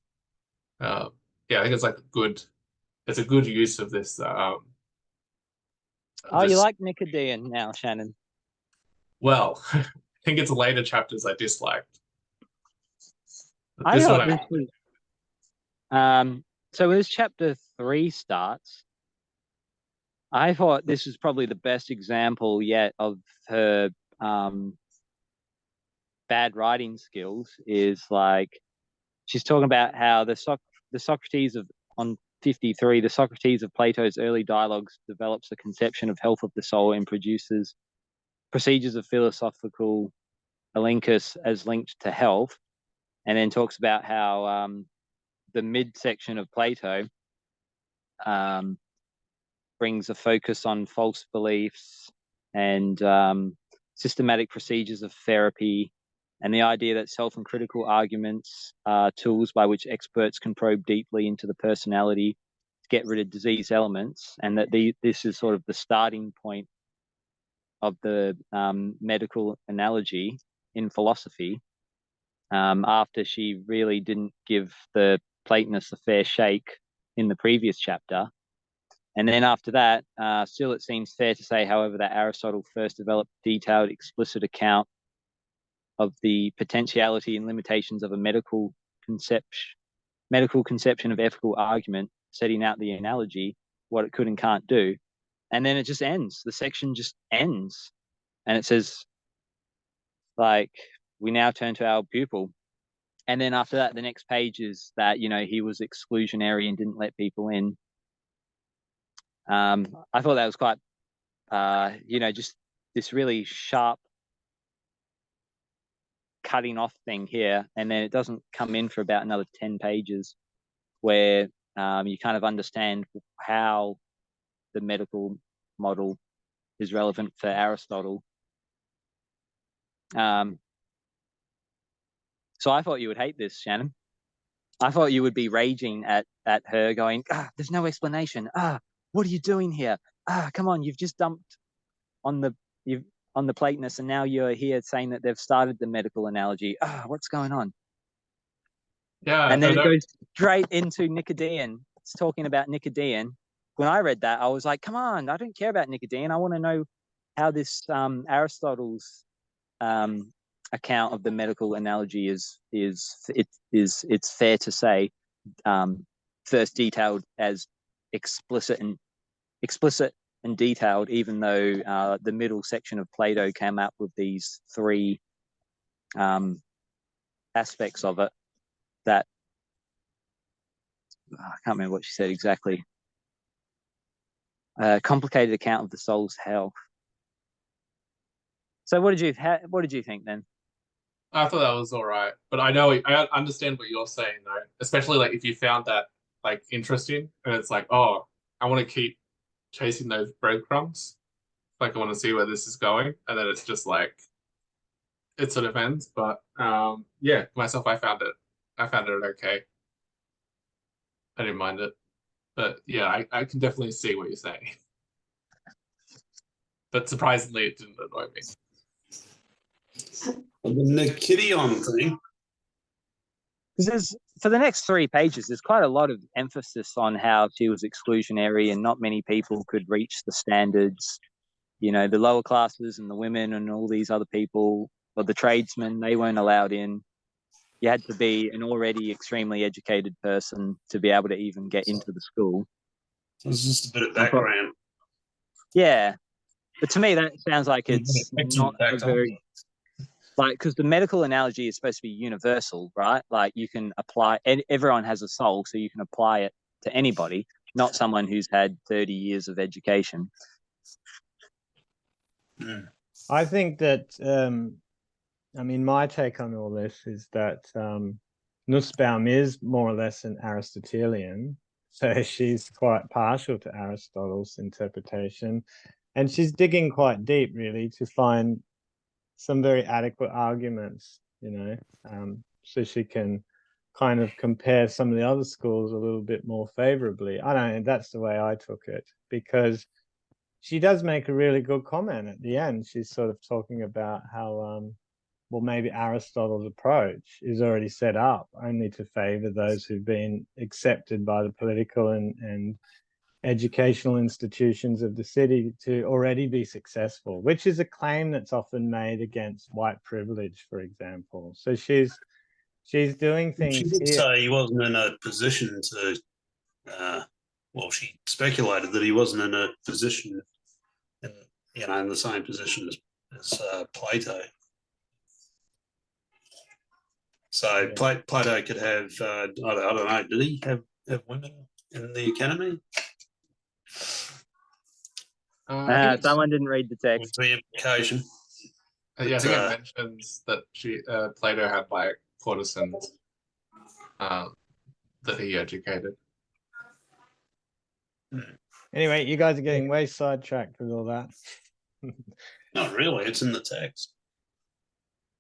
Yeah, I think it's like it's a good use of this. Oh, you like Nicodean now, Shannon? Well, I think it's later chapters I disliked. But I this thought one, this was so as chapter 3 starts, I thought this was probably the best example yet of her bad writing skills. Is like she's talking about how the Socrates of on 53, the Socrates of Plato's early dialogues develops a conception of health of the soul and produces procedures of philosophical elenchus as linked to health, and then talks about how the midsection of Plato brings a focus on false beliefs and systematic procedures of therapy, and the idea that self and critical arguments are tools by which experts can probe deeply into the personality to get rid of disease elements, and that this is sort of the starting point of the medical analogy in philosophy, after she really didn't give the Platonists a fair shake in the previous chapter. And then after that, still it seems fair to say, however, that Aristotle first developed detailed, explicit account of the potentiality and limitations of a medical conception of ethical argument, setting out the analogy, what it could and can't do. And then it just ends. The section just ends. And it says, like, we now turn to our pupil. And then after that, the next page is that, he was exclusionary and didn't let people in. I thought that was quite, just this really sharp cutting off thing here. And then it doesn't come in for about another 10 pages where you kind of understand how the medical model is relevant for Aristotle. So I thought you would hate this, Shannon. I thought you would be raging at her, going, there's no explanation. What are you doing here? Come on, you've just dumped on the Platonists, and now you're here saying that they've started the medical analogy. What's going on? yeah, And then it goes straight into Nicodean. It's talking about Nicodean. When I read that, I was like, come on, I don't care about Nicodean. I want to know how this Aristotle's account of the medical analogy is it's fair to say first detailed as explicit and detailed, even though the middle section of Plato came up with these 3 aspects of it that I can't remember what she said exactly. A complicated account of the soul's health. So what did you think then? I thought that was all right, but I understand what you're saying though, especially like if you found that like interesting and it's like, oh, I want to keep chasing those breadcrumbs. Like I want to see where this is going, and then it's just like it sort of ends. But yeah, myself, I found it okay. I didn't mind it, but yeah, I can definitely see what you're saying. But surprisingly, it didn't annoy me. The Nikidion thing. Because for the next 3 pages, there's quite a lot of emphasis on how she was exclusionary and not many people could reach the standards. You know, the lower classes and the women and all these other people, or the tradesmen, they weren't allowed in. You had to be an already extremely educated person to be able to even get into the school. So it's just a bit of background. Yeah. But to me, that sounds like it's not a very... Like, because the medical analogy is supposed to be universal, right? Like you can apply, everyone has a soul, so you can apply it to anybody, not someone who's had 30 years of education. I think that, I mean, my take on all this is that Nussbaum is more or less an Aristotelian, so she's quite partial to Aristotle's interpretation, and she's digging quite deep, really, to find some very adequate arguments, you know, so she can kind of compare some of the other schools a little bit more favorably. I don't know, that's the way I took it, because she does make a really good comment at the end. She's sort of talking about how, well, maybe Aristotle's approach is already set up only to favor those who've been accepted by the political and educational institutions of the city to already be successful, which is a claim that's often made against white privilege, for example. So she's doing things. She did say he wasn't in a position to, well, she speculated that he wasn't in a position, in the same position as Plato. So yeah. Plato could have, I don't know, did he have women in the academy? Someone didn't read the text. The implication. Yeah, I think it mentions that Plato had like courtesans that he educated. Anyway, you guys are getting way sidetracked with all that. Not really, it's in the text.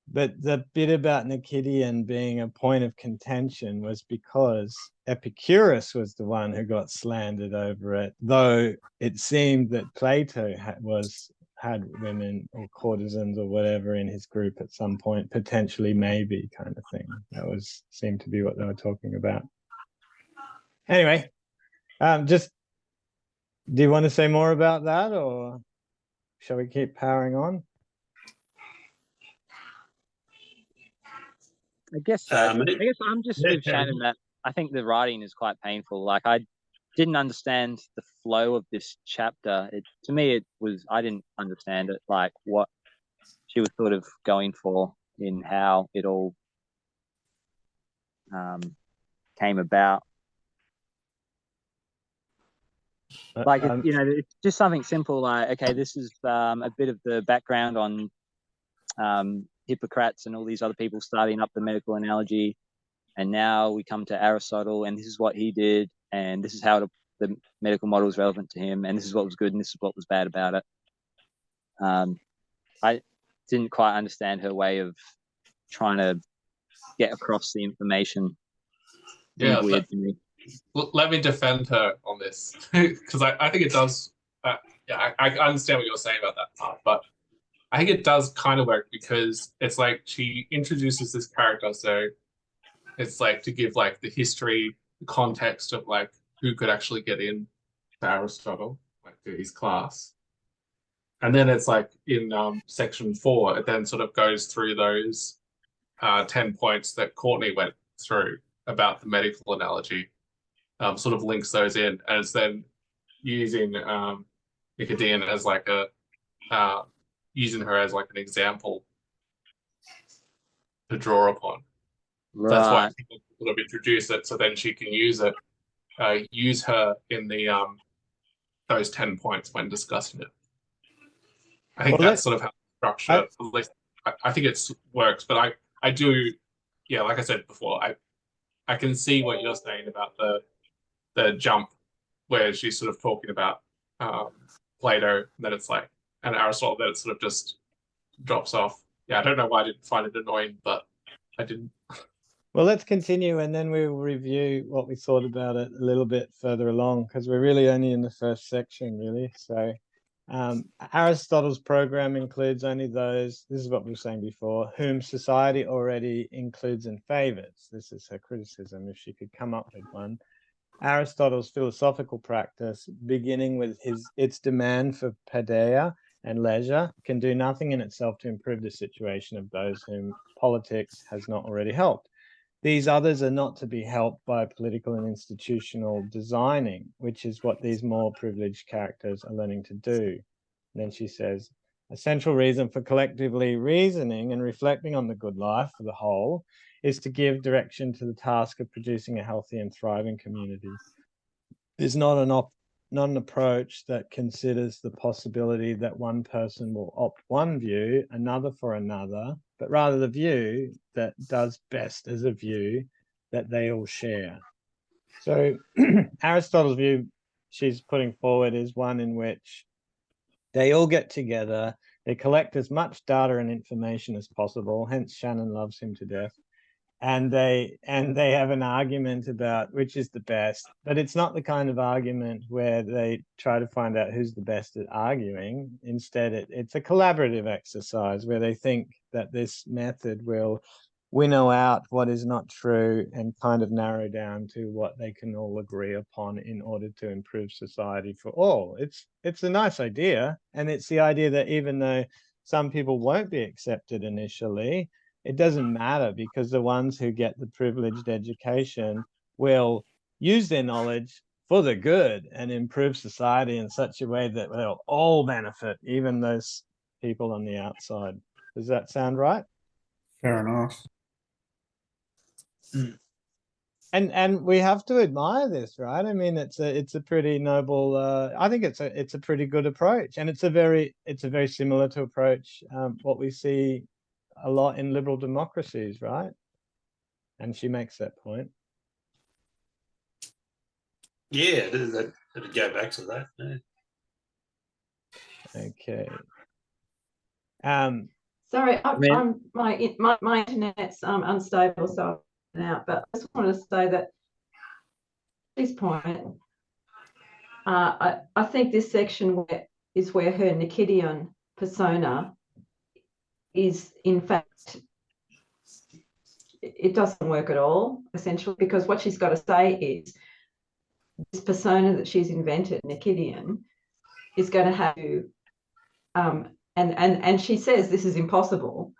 But the bit about Nikidion being a point of contention was because Epicurus was the one who got slandered over it, though it seemed that Plato had women or courtesans or whatever in his group at some point, potentially, maybe, kind of thing. That seemed to be what they were talking about. Anyway, just, do you want to say more about that, or shall we keep powering on? I guess I'm just with Shannon that I think the writing is quite painful. Like, I didn't understand the flow of this chapter. To me, I didn't understand it, like what she was sort of going for in how it all came about. Like, it's just something simple like, okay, this is a bit of the background on Hippocrates and all these other people starting up the medical analogy, and now we come to Aristotle, and this is what he did, and this is how the medical model is relevant to him, and this is what was good and this is what was bad about it. I didn't quite understand her way of trying to get across the information. Yeah, weird to me. Let me defend her on this, because I think it does. I understand what you're saying about that part, but I think it does kind of work, because it's like she introduces this character, so it's like to give like the history, the context of like who could actually get in to Aristotle, like to his class. And then it's like in section 4, it then sort of goes through those 10 points that Courtney went through about the medical analogy, sort of links those in as then using Nikidion as like using her as like an example to draw upon. Right. That's why people sort of introduce it, so then she can use it, use her in the those 10 points when discussing it. I think Well, that's sort of how structure, at least I think it works, but I do, yeah, like I said before, I can see what you're saying about the jump where she's sort of talking about Plato, that it's like, and Aristotle, that it sort of just drops off. Yeah, I don't know why I didn't find it annoying, but I didn't. Well, let's continue, and then we'll review what we thought about it a little bit further along, because we're really only in the first section, really. So Aristotle's program includes only those, this is what we were saying before, whom society already includes and favors. This is her criticism, if she could come up with one. Aristotle's philosophical practice, beginning with its demand for paideia and leisure, can do nothing in itself to improve the situation of those whom politics has not already helped. These others are not to be helped by political and institutional designing, which is what these more privileged characters are learning to do. And then she says, a central reason for collectively reasoning and reflecting on the good life for the whole is to give direction to the task of producing a healthy and thriving community. It's not an approach that considers the possibility that one person will opt one view, another for another, but rather the view that does best as a view that they all share. So Aristotle's view she's putting forward is one in which they all get together, they collect as much data and information as possible, hence Shannon loves him to death, and they have an argument about which is the best, but it's not the kind of argument where they try to find out who's the best at arguing. Instead, it's a collaborative exercise where they think that this method will winnow out what is not true and kind of narrow down to what they can all agree upon in order to improve society for all. It's a nice idea, and it's the idea that even though some people won't be accepted initially, it doesn't matter, because the ones who get the privileged education will use their knowledge for the good and improve society in such a way that they'll all benefit, even those people on the outside. Does that sound right? Fair enough. And we have to admire this, right? I mean, it's a pretty noble. I think it's a pretty good approach, and it's a very similar to approach what we see a lot in liberal democracies, right? And she makes that point. Yeah, that'd go back to that. Yeah. Okay. Sorry, my internet's unstable, so I'm out. But I just wanted to say that at this point, I think this section is where her Nikideon persona is, in fact, it doesn't work at all, essentially, because what she's got to say is this persona that she's invented, Nikideon, is going to have to, and she says this is impossible.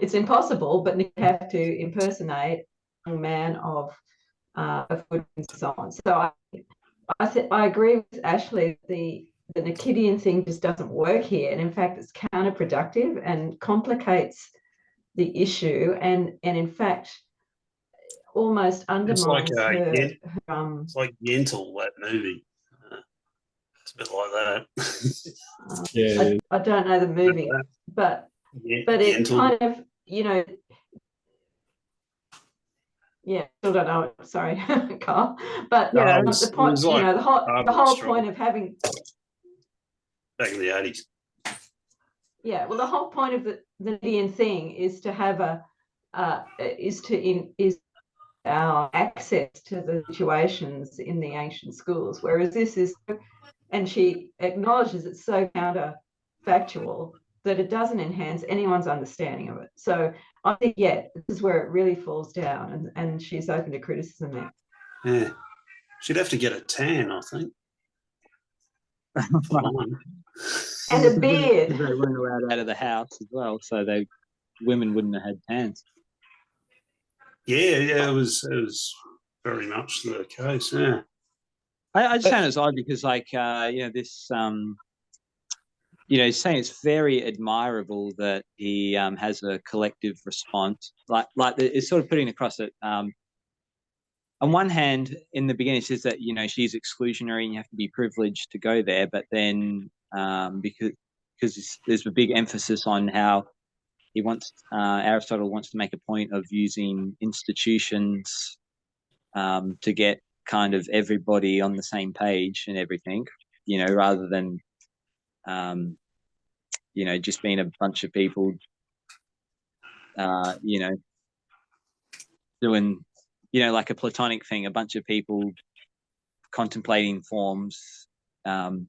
It's impossible, but you have to impersonate a young man of good and so on. So I agree with Ashley. The Nikideon thing just doesn't work here, and in fact, it's counterproductive and complicates the issue, and in fact, almost undermines her. It's like Yentl, that movie. It's a bit like that. Yeah. I don't know the movie, but it kind of, yeah, still don't know it. Sorry, Carl. But Yeah, the point, like the whole point of having back in the 80s. Yeah, well, the whole point of the Nikideon thing is to have our access to the situations in the ancient schools, whereas this is, and she acknowledges it's so counterfactual that it doesn't enhance anyone's understanding of it. So I think, yeah, this is where it really falls down, and she's open to criticism there. Yeah, she'd have to get a tan, I think. And a beard. They weren't allowed out of the house as well, so women wouldn't have had pants. Yeah, it was very much the case. Yeah, I just found it odd because, this, he's saying it's very admirable that he has a collective response. Like it's sort of putting across that on one hand, in the beginning, it says that, you know, she's exclusionary and you have to be privileged to go there. But then because there's a big emphasis on how Aristotle wants to make a point of using institutions to get kind of everybody on the same page and everything, you know, rather than, you know, just being a bunch of people, you know, doing, you know, like a Platonic thing, a bunch of people contemplating forms, and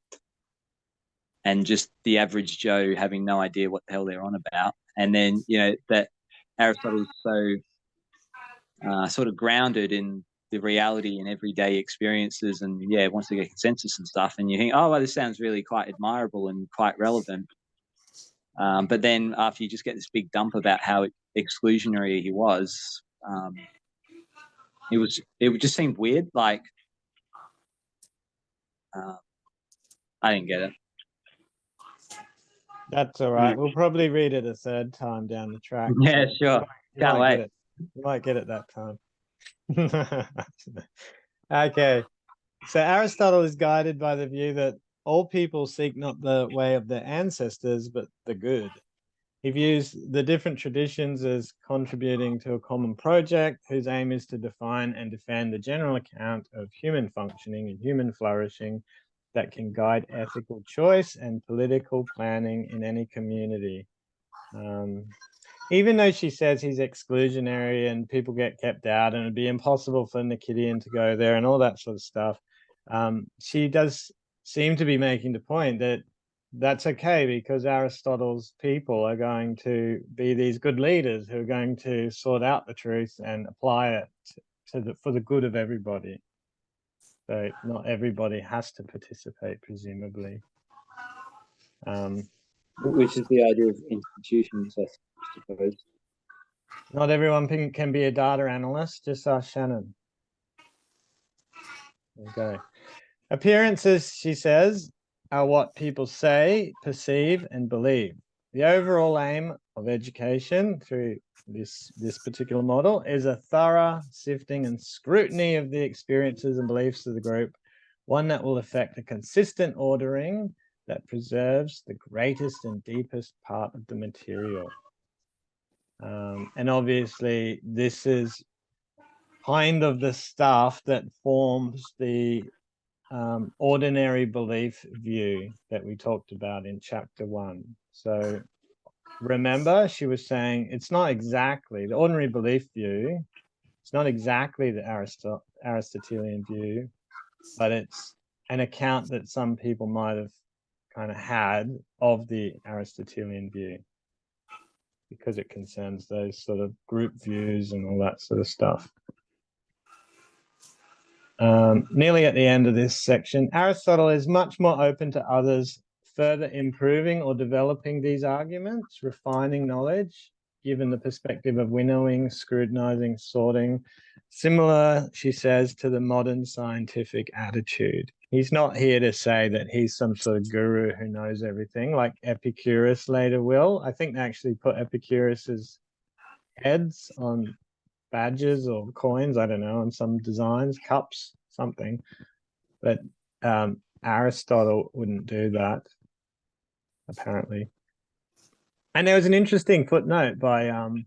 just the average Joe having no idea what the hell they're on about. And then, you know, that Aristotle's so sort of grounded in the reality and everyday experiences, and wants to get consensus and stuff. And you think, oh, well, this sounds really quite admirable and quite relevant. But then after you just get this big dump about how exclusionary he was, it just seemed weird. Like, I didn't get it. That's all right. We'll probably read it a third time down the track. Yeah, so sure. Can't wait. You might get it that time. Okay. So Aristotle is guided by the view that all people seek not the way of their ancestors, but the good. He views the different traditions as contributing to a common project whose aim is to define and defend the general account of human functioning and human flourishing that can guide ethical choice and political planning in any community. Even though she says he's exclusionary and people get kept out and it'd be impossible for Nikidian to go there and all that sort of stuff, she does seem to be making the point that that's okay, because Aristotle's people are going to be these good leaders who are going to sort out the truth and apply it for the good of everybody. So not everybody has to participate, presumably. Which is the idea of institutions, I suppose. Not everyone can be a data analyst, just ask Shannon. Okay. Appearances, she says, are what people say, perceive, and believe. The overall aim of education through this particular model is a thorough sifting and scrutiny of the experiences and beliefs of the group, one that will affect a consistent ordering that preserves the greatest and deepest part of the material. And obviously, this is kind of the stuff that forms the ordinary belief view that we talked about in chapter 1. So remember, she was saying it's not exactly the ordinary belief view. It's not exactly the Aristotelian view, but it's an account that some people might have kind of had of the Aristotelian view, because it concerns those sort of group views and all that sort of stuff. Nearly at the end of this section, Aristotle is much more open to others further improving or developing these arguments, refining knowledge, given the perspective of winnowing, scrutinizing, sorting, similar, she says, to the modern scientific attitude. He's not here to say that he's some sort of guru who knows everything, like Epicurus later will. I think they actually put Epicurus's heads on badges or coins, I don't know, on some designs, cups, something. But Aristotle wouldn't do that, apparently. And there was an interesting footnote by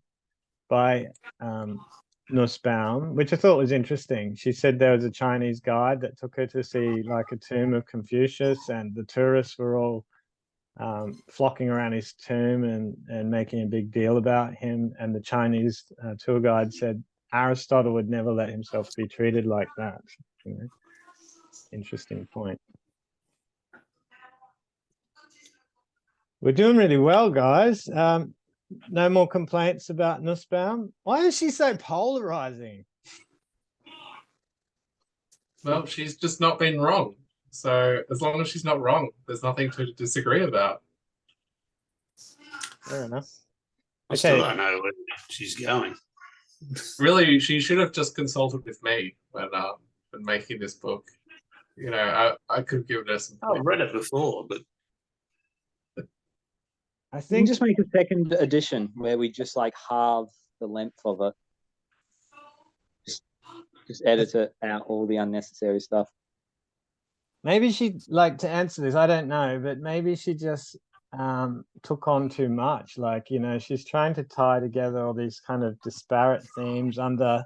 Nussbaum, which I thought was interesting. She said there was a Chinese guide that took her to see like a tomb of Confucius, and the tourists were all flocking around his tomb and making a big deal about him. And the Chinese tour guide said Aristotle would never let himself be treated like that. You know? Interesting point. We're doing really well, guys. No more complaints about Nussbaum. Why is she so polarizing? Well, she's just not been wrong. So as long as she's not wrong, there's nothing to disagree about. Fair enough. I still don't know where she's going. Really, she should have just consulted with me when making this book. You know, I could have given her some. I've read it before, but I We can think just make a second edition where we just like halve the length of it. Just edit it out, all the unnecessary stuff. Maybe she, like, to answer this, I don't know, but maybe she just took on too much. Like, you know, she's trying to tie together all these kind of disparate themes under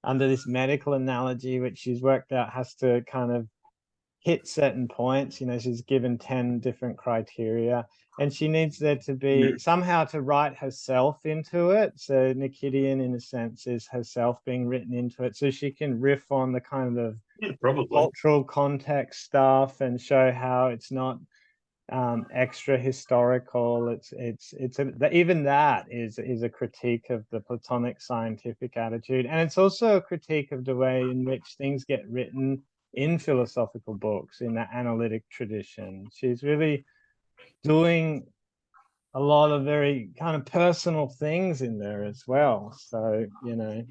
this medical analogy, which she's worked out has to kind of hit certain points. You know, she's given 10 different criteria, and she needs there to be somehow to write herself into it. So Nikidian, in a sense, is herself being written into it, so she can riff on the kind of probably cultural context stuff and show how it's not extra historical. Even that is a critique of the Platonic scientific attitude, and it's also a critique of the way in which things get written in philosophical books in the analytic tradition. She's really doing a lot of very kind of personal things in there as well. So, you know,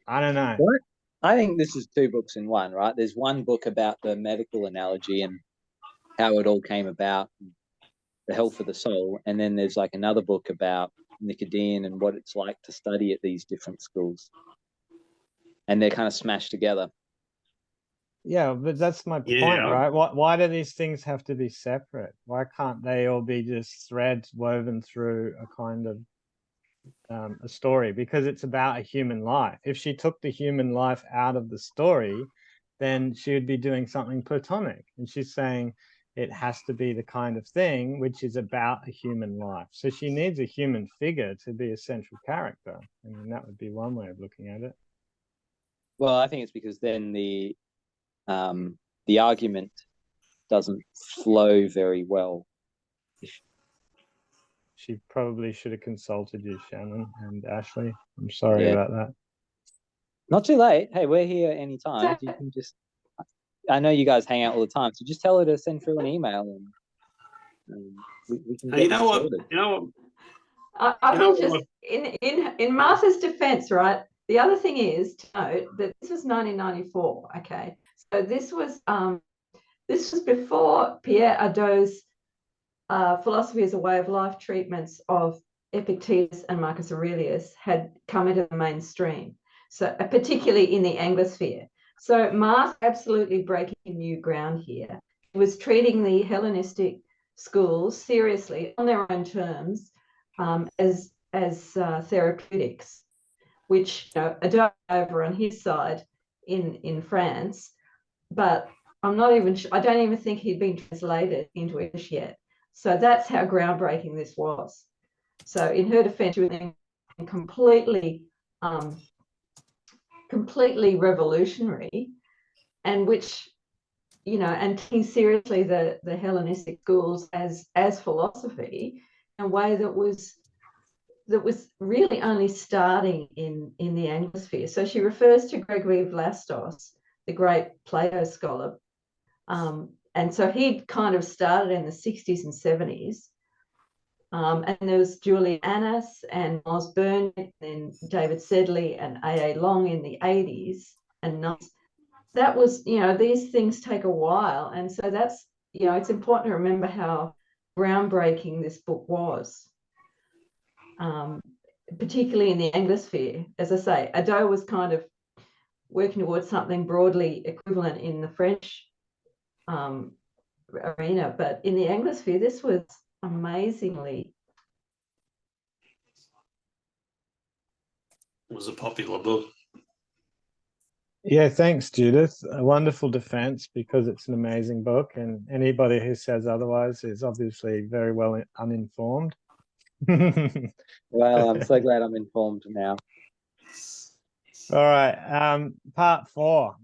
I don't know. What? I think this is two books in one, right? There's one book about the medical analogy and how it all came about, the health of the soul, and then there's like another book about Nicodean and what it's like to study at these different schools, and they're kind of smashed together. Yeah, but that's my point, right? Why do these things have to be separate? Why can't they all be just threads woven through a kind of a story? Because it's about a human life. If she took the human life out of the story, then she would be doing something Platonic. And she's saying it has to be the kind of thing which is about a human life. So she needs a human figure to be a central character. I mean, that would be one way of looking at it. Well, I think it's because then the argument doesn't flow very well. She probably should have consulted you, Shannon and Ashley. I'm sorry about that. Not too late. Hey, we're here anytime. You can just, I know you guys hang out all the time, so just tell her to send through an email and we can get sorted. I will just, in Martha's defense, right, the other thing is to note that this was 1994, okay? So this was before Pierre Hadot's philosophy as a way of life treatments of Epictetus and Marcus Aurelius had come into the mainstream, so particularly in the Anglosphere. So Martha absolutely breaking new ground here. He was treating the Hellenistic schools seriously on their own terms as therapeutics, which, you know, Hadot over on his side in France, but I don't even think he'd been translated into English yet. So that's how groundbreaking this was. So in her defense, she was completely revolutionary, and which, you know, and taking seriously the Hellenistic schools as philosophy in a way that was really only starting in the Anglosphere. So she refers to Gregory Vlastos, the great Plato scholar, and so he'd kind of started in the 60s and 70s. And there was Julian Annis and Miles Burnett, and David Sedley and A.A. Long in the 80s. And that was, you know, these things take a while. And so that's, you know, it's important to remember how groundbreaking this book was, particularly in the Anglosphere. As I say, Hadot was kind of working towards something broadly equivalent in the French arena, but in the Anglosphere, this was amazingly. It was a popular book. Yeah, thanks, Judith. A wonderful defense, because it's an amazing book, and anybody who says otherwise is obviously very well uninformed. Well, I'm so glad I'm informed now. All right, part 4.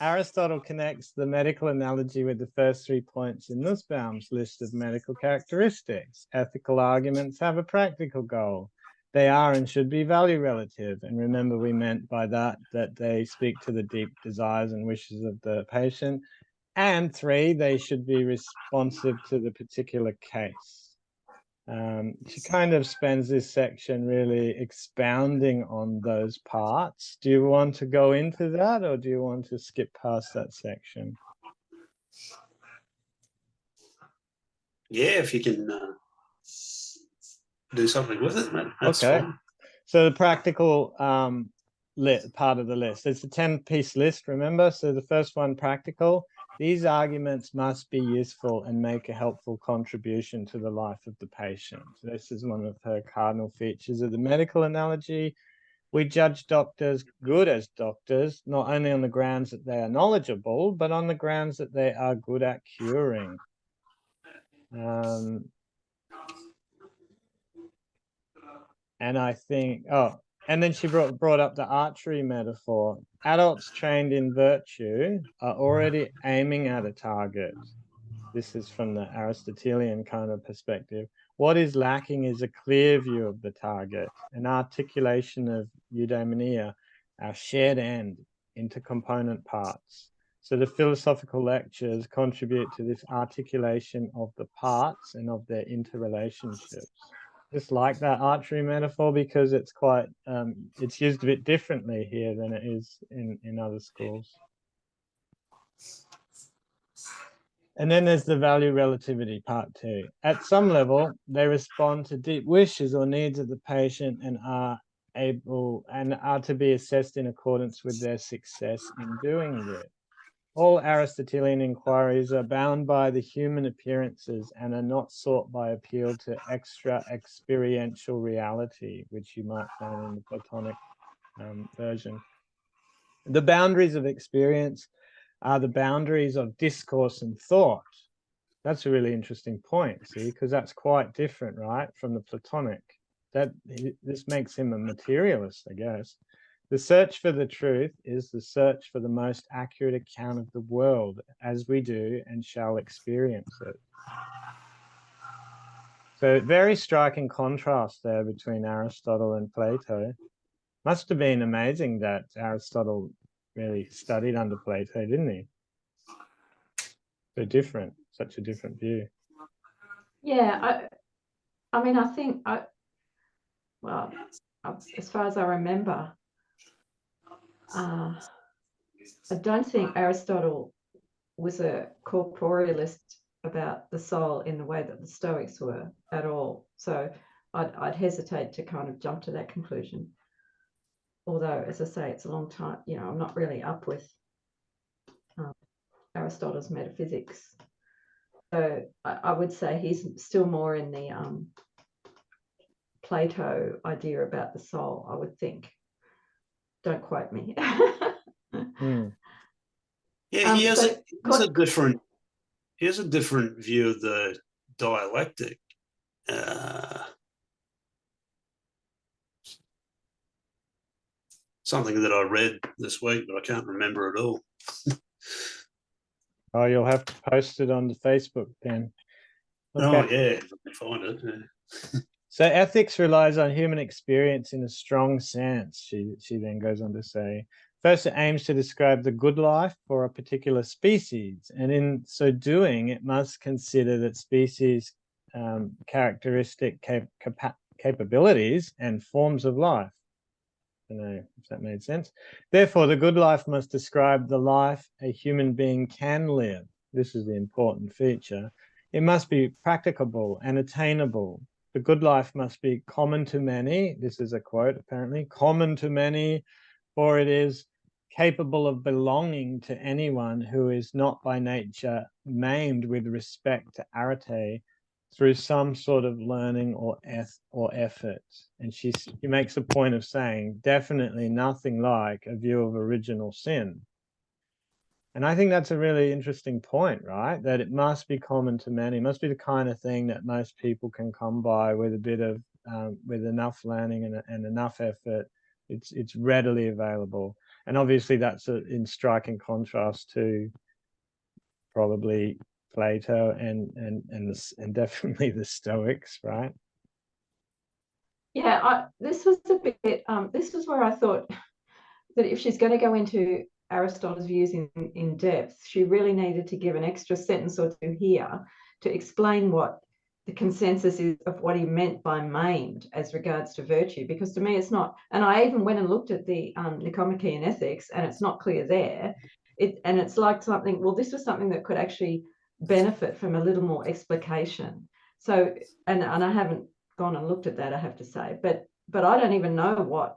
Aristotle connects the medical analogy with the first 3 points in Nussbaum's list of medical characteristics. Ethical arguments have a practical goal. They are and should be value relative. And remember, we meant by that they speak to the deep desires and wishes of the patient. And 3, they should be responsive to the particular case. She kind of spends this section really expounding on those parts. Do you want to go into that, or do you want to skip past that section? Yeah, if you can do something with it, that's okay. fine. So the practical part of the list. It's a 10-piece list, remember? So the first one, practical. These arguments must be useful and make a helpful contribution to the life of the patient. This is one of her cardinal features of the medical analogy. We judge doctors good as doctors, not only on the grounds that they are knowledgeable, but on the grounds that they are good at curing. And I think, and then she brought up the archery metaphor. Adults trained in virtue are already aiming at a target. This is from the Aristotelian kind of perspective. What is lacking is a clear view of the target, an articulation of eudaimonia, our shared end, into component parts. So the philosophical lectures contribute to this articulation of the parts and of their interrelationships. Just like that archery metaphor, because it's quite, it's used a bit differently here than it is in other schools. And then there's the value relativity, part 2. At some level, they respond to deep wishes or needs of the patient and are to be assessed in accordance with their success in doing this. All Aristotelian inquiries are bound by the human appearances and are not sought by appeal to extra experiential reality, which you might find in the Platonic version. The boundaries of experience are the boundaries of discourse and thought. That's a really interesting point, see, because that's quite different, right, from the Platonic. This makes him a materialist, I guess. The search for the truth is the search for the most accurate account of the world as we do and shall experience it. So very striking contrast there between Aristotle and Plato. Must have been amazing that Aristotle really studied under Plato, didn't he? So different, such a different view. Yeah, I mean, I think, well, as far as I remember, I don't think Aristotle was a corporealist about the soul in the way that the Stoics were at all. So I'd hesitate to kind of jump to that conclusion. Although, as I say, it's a long time, you know, I'm not really up with Aristotle's metaphysics. So I would say he's still more in the Plato idea about the soul, I would think. Don't quote me. Yeah, he has a different view of the dialectic. Something that I read this week, but I can't remember it all. Oh, you'll have to post it on the Facebook then. Okay. Oh yeah, if I can find it. Yeah. So ethics relies on human experience in a strong sense, she then goes on to say. First, it aims to describe the good life for a particular species, and in so doing, it must consider that species characteristic capabilities and forms of life. I don't know if that made sense. Therefore, the good life must describe the life a human being can live. This is the important feature. It must be practicable and attainable. The good life must be common to many. This is a quote, apparently. Common to many, for it is capable of belonging to anyone who is not by nature maimed with respect to arete through some sort of learning or effort. And she makes a point of saying, definitely nothing like a view of original sin. And I think that's a really interesting point, right? That it must be common to many. It must be the kind of thing that most people can come by with a bit of, with enough learning and enough effort. It's readily available. And obviously that's in striking contrast to probably Plato and definitely the Stoics, right? Yeah, this was a bit, this was where I thought that if she's going to go into Aristotle's views in depth, she really needed to give an extra sentence or two here to explain what the consensus is of what he meant by maimed as regards to virtue, because to me it's not, and I even went and looked at the Nicomachean Ethics and it's not clear there. And it's like something, well, this was something that could actually benefit from a little more explication. So, and I haven't gone and looked at that, I have to say, but I don't even know what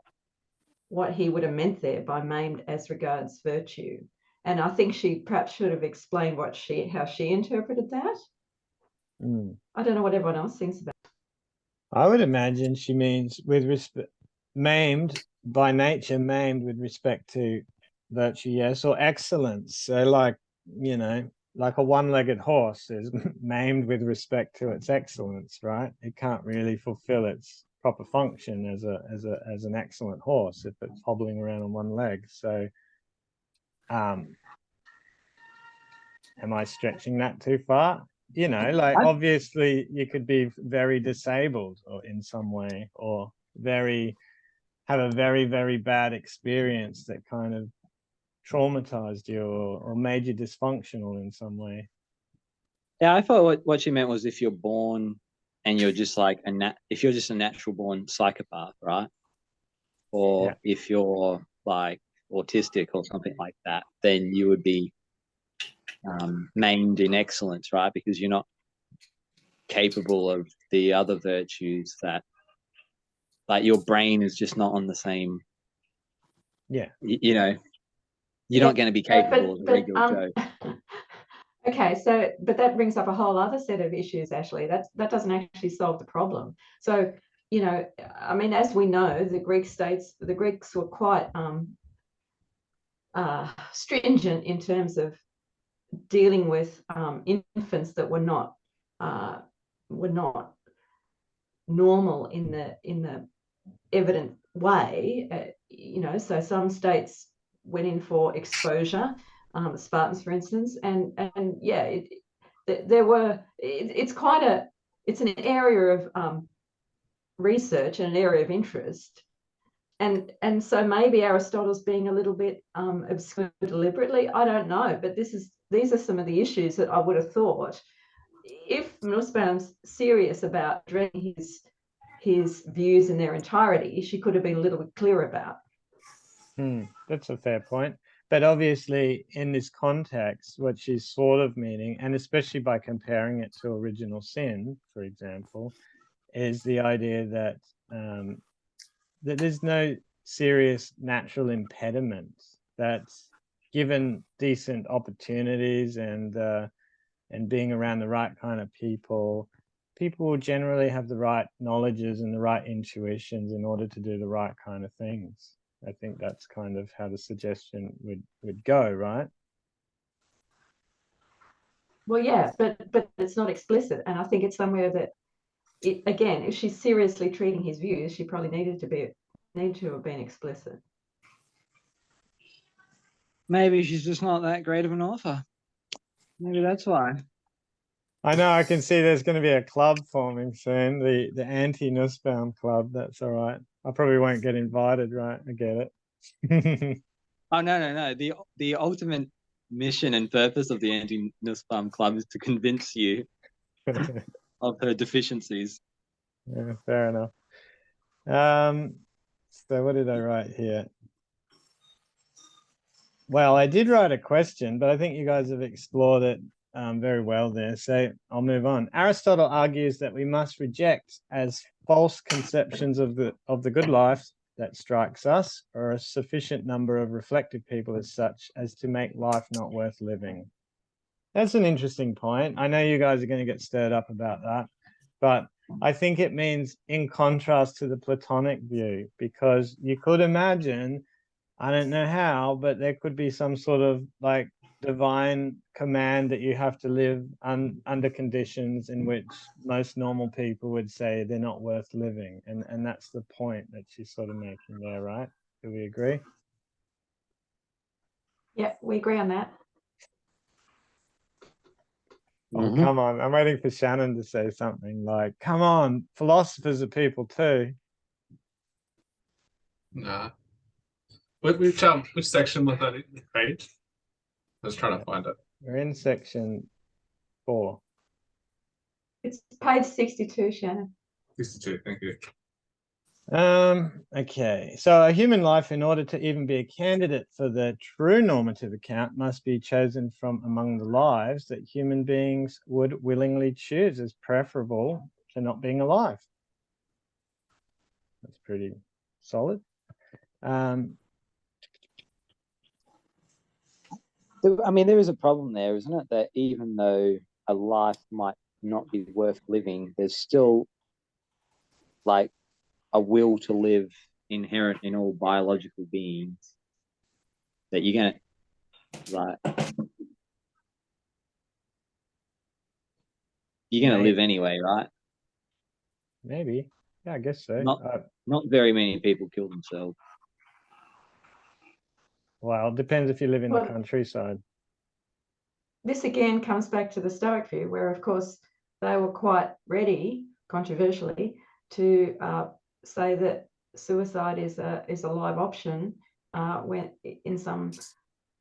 what he would have meant there by maimed as regards virtue. And I think she perhaps should have explained how she interpreted that. I don't know what everyone else thinks about it. I would imagine she means with respect, maimed by nature, maimed with respect to virtue, yes, or excellence. So like, you know, like a one-legged horse is maimed with respect to its excellence, right? It can't really fulfill its proper function as an excellent horse if it's hobbling around on one leg. So am I stretching that too far? You know, like obviously you could be very disabled or in some way, or have a very, very bad experience that kind of traumatized you or made you dysfunctional in some way. Yeah, I thought what she meant was if you're born and you're just like if you're just a natural born psychopath, right? Or if you're like autistic or something like that, then you would be maimed in excellence, right? Because you're not capable of the other virtues that, like, your brain is just not on the same. Yeah. You know, you're not going to be capable of a regular Joe. Okay, so but that brings up a whole other set of issues, Ashley. That doesn't actually solve the problem. So, you know, I mean, as we know, the Greeks were quite stringent in terms of dealing with infants that were not normal in the evident way. You know, so some states went in for exposure, the Spartans, for instance, and yeah, it's an area of research and an area of interest. And so maybe Aristotle's being a little bit obscure deliberately. I don't know, but these are some of the issues that I would have thought, if Nussbaum's serious about addressing his views in their entirety, she could have been a little bit clearer about. That's a fair point. But obviously, in this context, what she's sort of meaning, and especially by comparing it to original sin, for example, is the idea that that there's no serious natural impediment, that given decent opportunities and being around the right kind of people will generally have the right knowledges and the right intuitions in order to do the right kind of things. I think that's kind of how the suggestion would go, right? Well, yeah, but it's not explicit, and I think it's somewhere that again, if she's seriously treating his views, she probably need to have been explicit. Maybe she's just not that great of an author. Maybe that's why. I know, I can see there's going to be a club forming soon, the anti-Nussbaum club. That's all right. I probably won't get invited, right? I get it. Oh, no. The ultimate mission and purpose of the anti-Nussbaum club is to convince you of her deficiencies. Yeah, fair enough. So what did I write here? Well, I did write a question, but I think you guys have explored it very well there. So I'll move on. Aristotle argues that we must reject as false conceptions of the good life that strikes us, or a sufficient number of reflective people as such as to make life not worth living. That's an interesting point. I know you guys are going to get stirred up about that, but I think it means in contrast to the Platonic view, because you could imagine, I don't know how, but there could be some sort of like divine command that you have to live under conditions in which most normal people would say they're not worth living. And that's the point that she's sort of making there, right? Do we agree? Yeah, we agree on that. Oh, come on. I'm waiting for Shannon to say something like, come on, philosophers are people too. Nah. Which section was that in the page? I was trying to find it. We're in section 4. It's page 62, Shannon. 62, thank you. Okay, so a human life, in order to even be a candidate for the true normative account, must be chosen from among the lives that human beings would willingly choose as preferable to not being alive. That's pretty solid. I mean, there is a problem there, isn't it? That even though a life might not be worth living, there's still like a will to live inherent in all biological beings that you're gonna live anyway, right? Maybe. Yeah, I guess so. Not very many people kill themselves. Well, it depends if you live in the Well, countryside. this again comes back to the Stoic view, where of course they were quite ready, controversially, to say that suicide is a live option when in some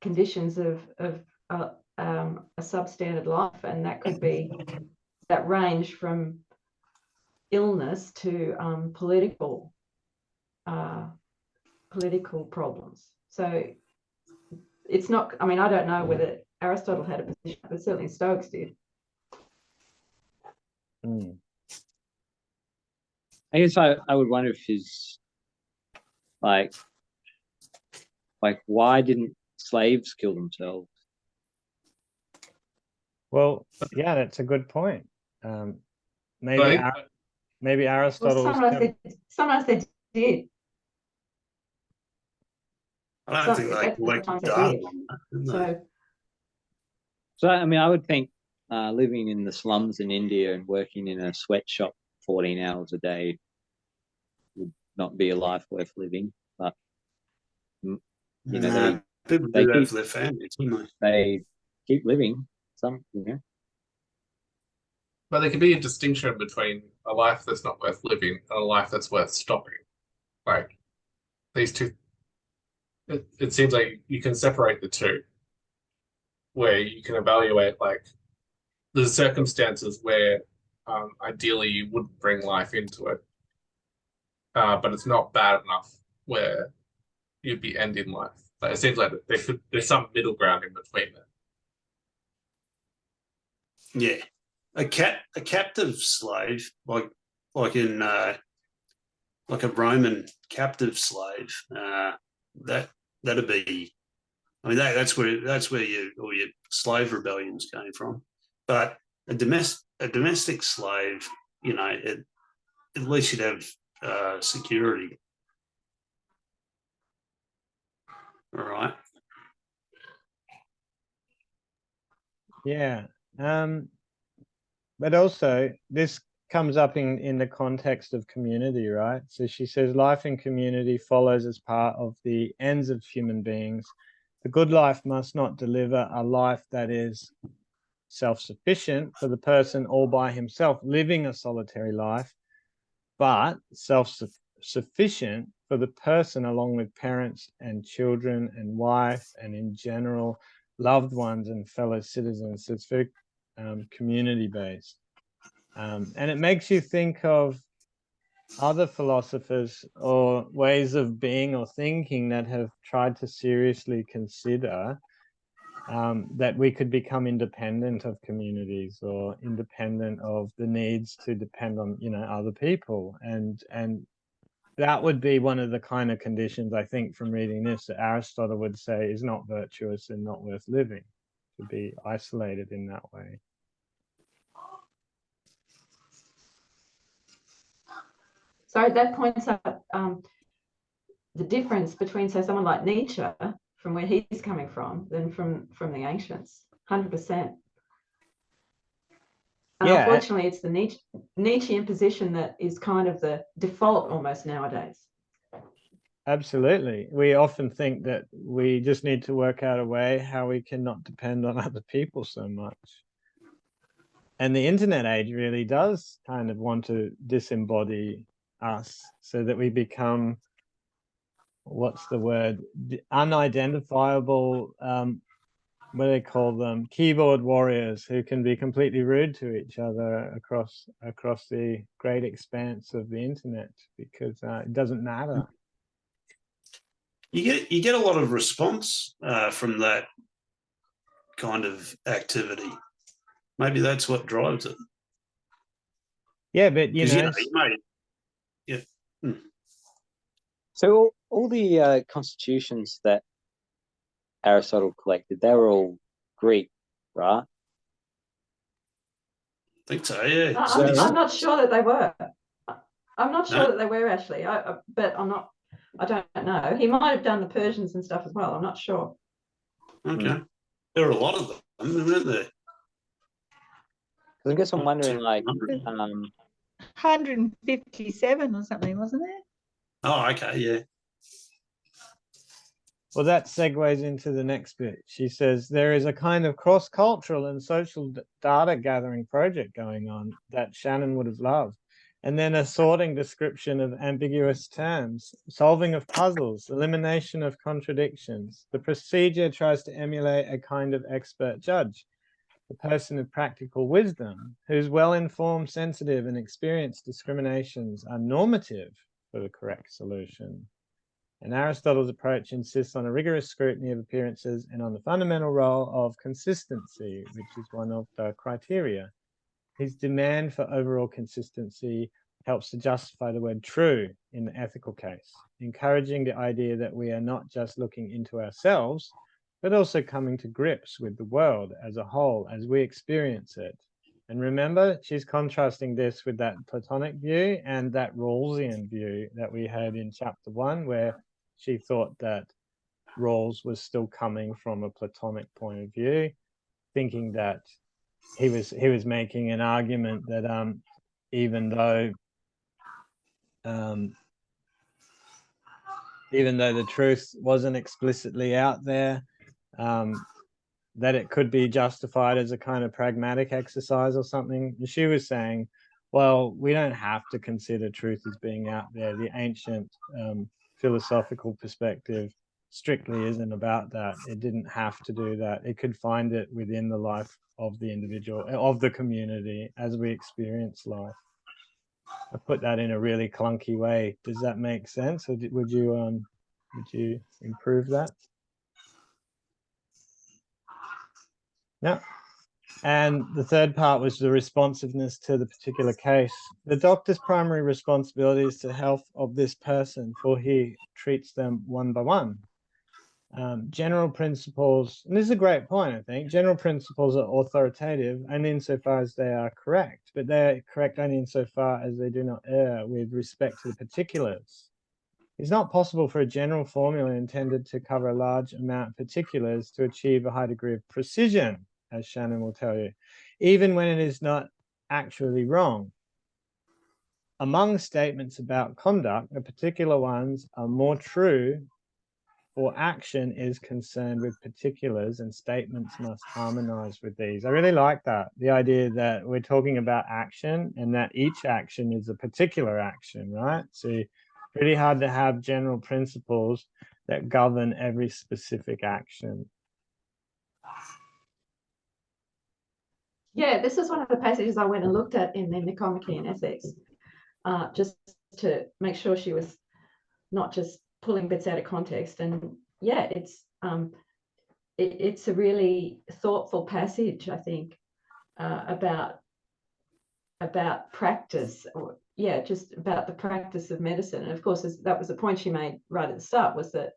conditions of a substandard life, and that could be that range from illness to political problems. So it's not, I mean, I don't know whether Aristotle had a position, but certainly Stoics did. I guess I would wonder if his like why didn't slaves kill themselves? Well, yeah, that's a good point. Maybe Aristotle. Well, sometimes they did. I don't think they collected data on that, didn't they? So I mean, I would think living in the slums in India and working in a sweatshop 14 hours a day would not be a life worth living. But you know, people do that for their families, don't they? They keep living. But there can be a distinction between a life that's not worth living and a life that's worth stopping. Like these two, it seems like you can separate the two, where you can evaluate like the circumstances where ideally you wouldn't bring life into it, but it's not bad enough where you'd be ending life. Like it seems like there's some middle ground in between there. Yeah, a captive slave, like in like a Roman captive slave, that'd be. I mean, that's where all your slave rebellions came from. But a domestic slave, you know, at least you'd have security. All right. Yeah. But also this comes up in the context of community, right? So she says life in community follows as part of the ends of human beings. The good life must not deliver a life that is self-sufficient for the person all by himself living a solitary life, but self-sufficient for the person along with parents and children and wife and in general loved ones and fellow citizens. So it's very community-based. And it makes you think of other philosophers or ways of being or thinking that have tried to seriously consider that we could become independent of communities or independent of the needs to depend on, other people. And that would be one of the kind of conditions, I think, from reading this, that Aristotle would say is not virtuous and not worth living, to be isolated in that way. So that points out the difference between, say, someone like Nietzsche, from where he's coming from, than from the ancients, 100%. And Yeah. unfortunately, it's the Nietzschean position that is kind of the default almost nowadays. Absolutely. We often think that we just need to work out a way how we can not depend on other people so much. And the internet age really does kind of want to disembody us so that we become, what's the word, unidentifiable, what do they call them, keyboard warriors who can be completely rude to each other across the great expanse of the internet, because it doesn't matter. You get a lot of response from that kind of activity. Maybe that's what drives it. Yeah, but you know, yeah. So all the constitutions that Aristotle collected, they were all Greek, right? I think so, yeah. I'm not sure that they were. I'm not sure No? that they were actually. But I don't know. He might have done the Persians and stuff as well. I'm not sure. Okay. There are a lot of them, weren't there? I guess I'm wondering, like, 157 or something, wasn't there? Oh, okay, yeah. Well, that segues into the next bit. She says there is a kind of cross-cultural and social data gathering project going on that Shannon would have loved. And then a sorting description of ambiguous terms, solving of puzzles, elimination of contradictions. The procedure tries to emulate a kind of expert judge, the person of practical wisdom, whose well-informed, sensitive, and experienced discriminations are normative for the correct solution. And Aristotle's approach insists on a rigorous scrutiny of appearances and on the fundamental role of consistency, which is one of the criteria. His demand for overall consistency helps to justify the word true in the ethical case, encouraging the idea that we are not just looking into ourselves, but also coming to grips with the world as a whole as we experience it. And remember, she's contrasting this with that Platonic view and that Rawlsian view that we had in chapter 1, where she thought that Rawls was still coming from a Platonic point of view, thinking that he was making an argument that even though the truth wasn't explicitly out there, that it could be justified as a kind of pragmatic exercise or something. She was saying, well, we don't have to consider truth as being out there. The ancient philosophical perspective strictly isn't about that. It didn't have to do that. It could find it within the life of the individual, of the community, as we experience life. I put that in a really clunky way. Does that make sense? Or would you improve that? Yeah. And the third part was the responsiveness to the particular case. The doctor's primary responsibility is to the health of this person, for he treats them one by one. General principles, and this is a great point, I think, general principles are authoritative only insofar as they are correct, but they're correct only insofar as they do not err with respect to the particulars. It's not possible for a general formula intended to cover a large amount of particulars to achieve a high degree of precision, as Shannon will tell you, even when it is not actually wrong. Among statements about conduct, the particular ones are more true, for action is concerned with particulars and statements must harmonize with these. I really like that, the idea that we're talking about action and that each action is a particular action, right? So pretty hard to have general principles that govern every specific action. Yeah, this is one of the passages I went and looked at in the Nicomachean Ethics, just to make sure she was not just pulling bits out of context. And yeah, it's a really thoughtful passage, I think, about practice, or yeah, just about the practice of medicine. And of course, that was the point she made right at the start, was that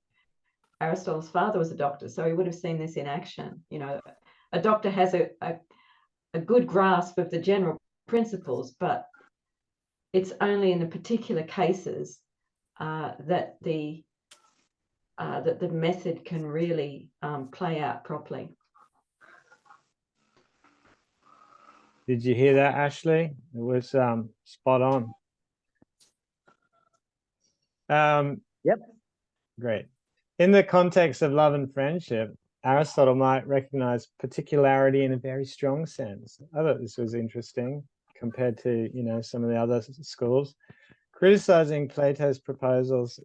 Aristotle's father was a doctor, so he would have seen this in action. You know, a doctor has a good grasp of the general principles, but it's only in the particular cases that the method can really play out properly. Did you hear that, Ashley? It was spot on. Yep. Great. In the context of love and friendship, Aristotle might recognize particularity in a very strong sense. I thought this was interesting compared to, some of the other schools. Criticizing Plato's proposals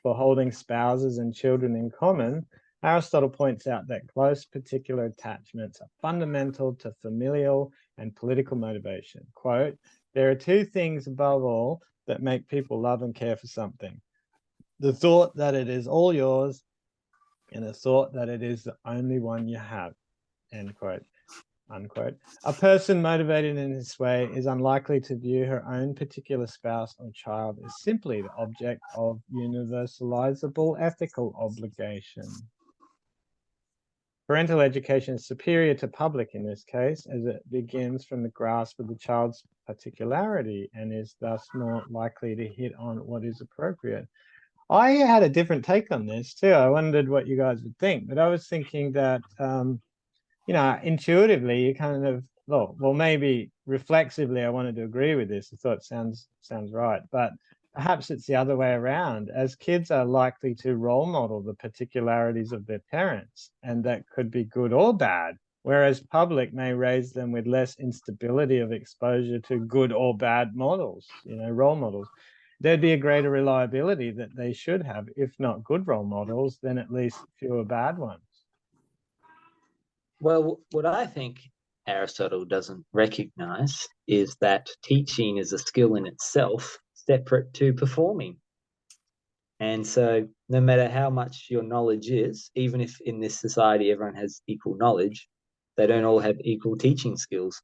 for holding spouses and children in common, Aristotle points out that close particular attachments are fundamental to familial and political motivation. Quote, there are two things above all that make people love and care for something: the thought that it is all yours and the thought that it is the only one you have, end quote. unquote. A person motivated in this way is unlikely to view her own particular spouse or child as simply the object of universalizable ethical obligation. Parental education is superior to public in this case, as it begins from the grasp of the child's particularity and is thus more likely to hit on what is appropriate. I had a different take on this too. I wondered what you guys would think, but I was thinking that, you know, intuitively you kind of, well, maybe reflexively I wanted to agree with this. I thought it sounds right, but perhaps it's the other way around, as kids are likely to role model the particularities of their parents, and that could be good or bad, whereas public may raise them with less instability of exposure to good or bad models, you know, role models. There'd be a greater reliability that they should have, if not good role models, then at least fewer bad ones. Well, what I think Aristotle doesn't recognize is that teaching is a skill in itself, separate to performing. And so no matter how much your knowledge is, even if in this society everyone has equal knowledge, they don't all have equal teaching skills.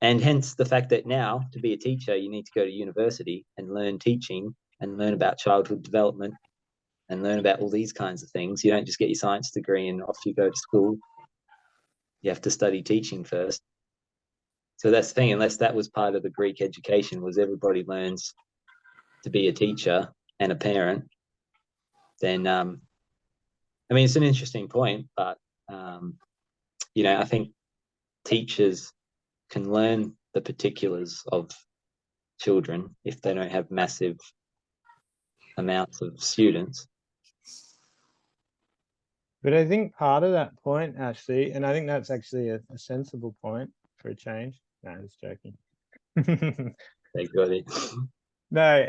And hence the fact that now, to be a teacher, you need to go to university and learn teaching and learn about childhood development and learn about all these kinds of things. You don't just get your science degree and off you go to school. You have to study teaching first. So that's the thing, unless that was part of the Greek education, was everybody learns to be a teacher and a parent, then, I mean, it's an interesting point, but, you know, I think teachers can learn the particulars of children if they don't have massive amounts of students. But I think part of that point, actually, and I think that's actually a sensible point for a change. No, I'm just joking. They got it. No,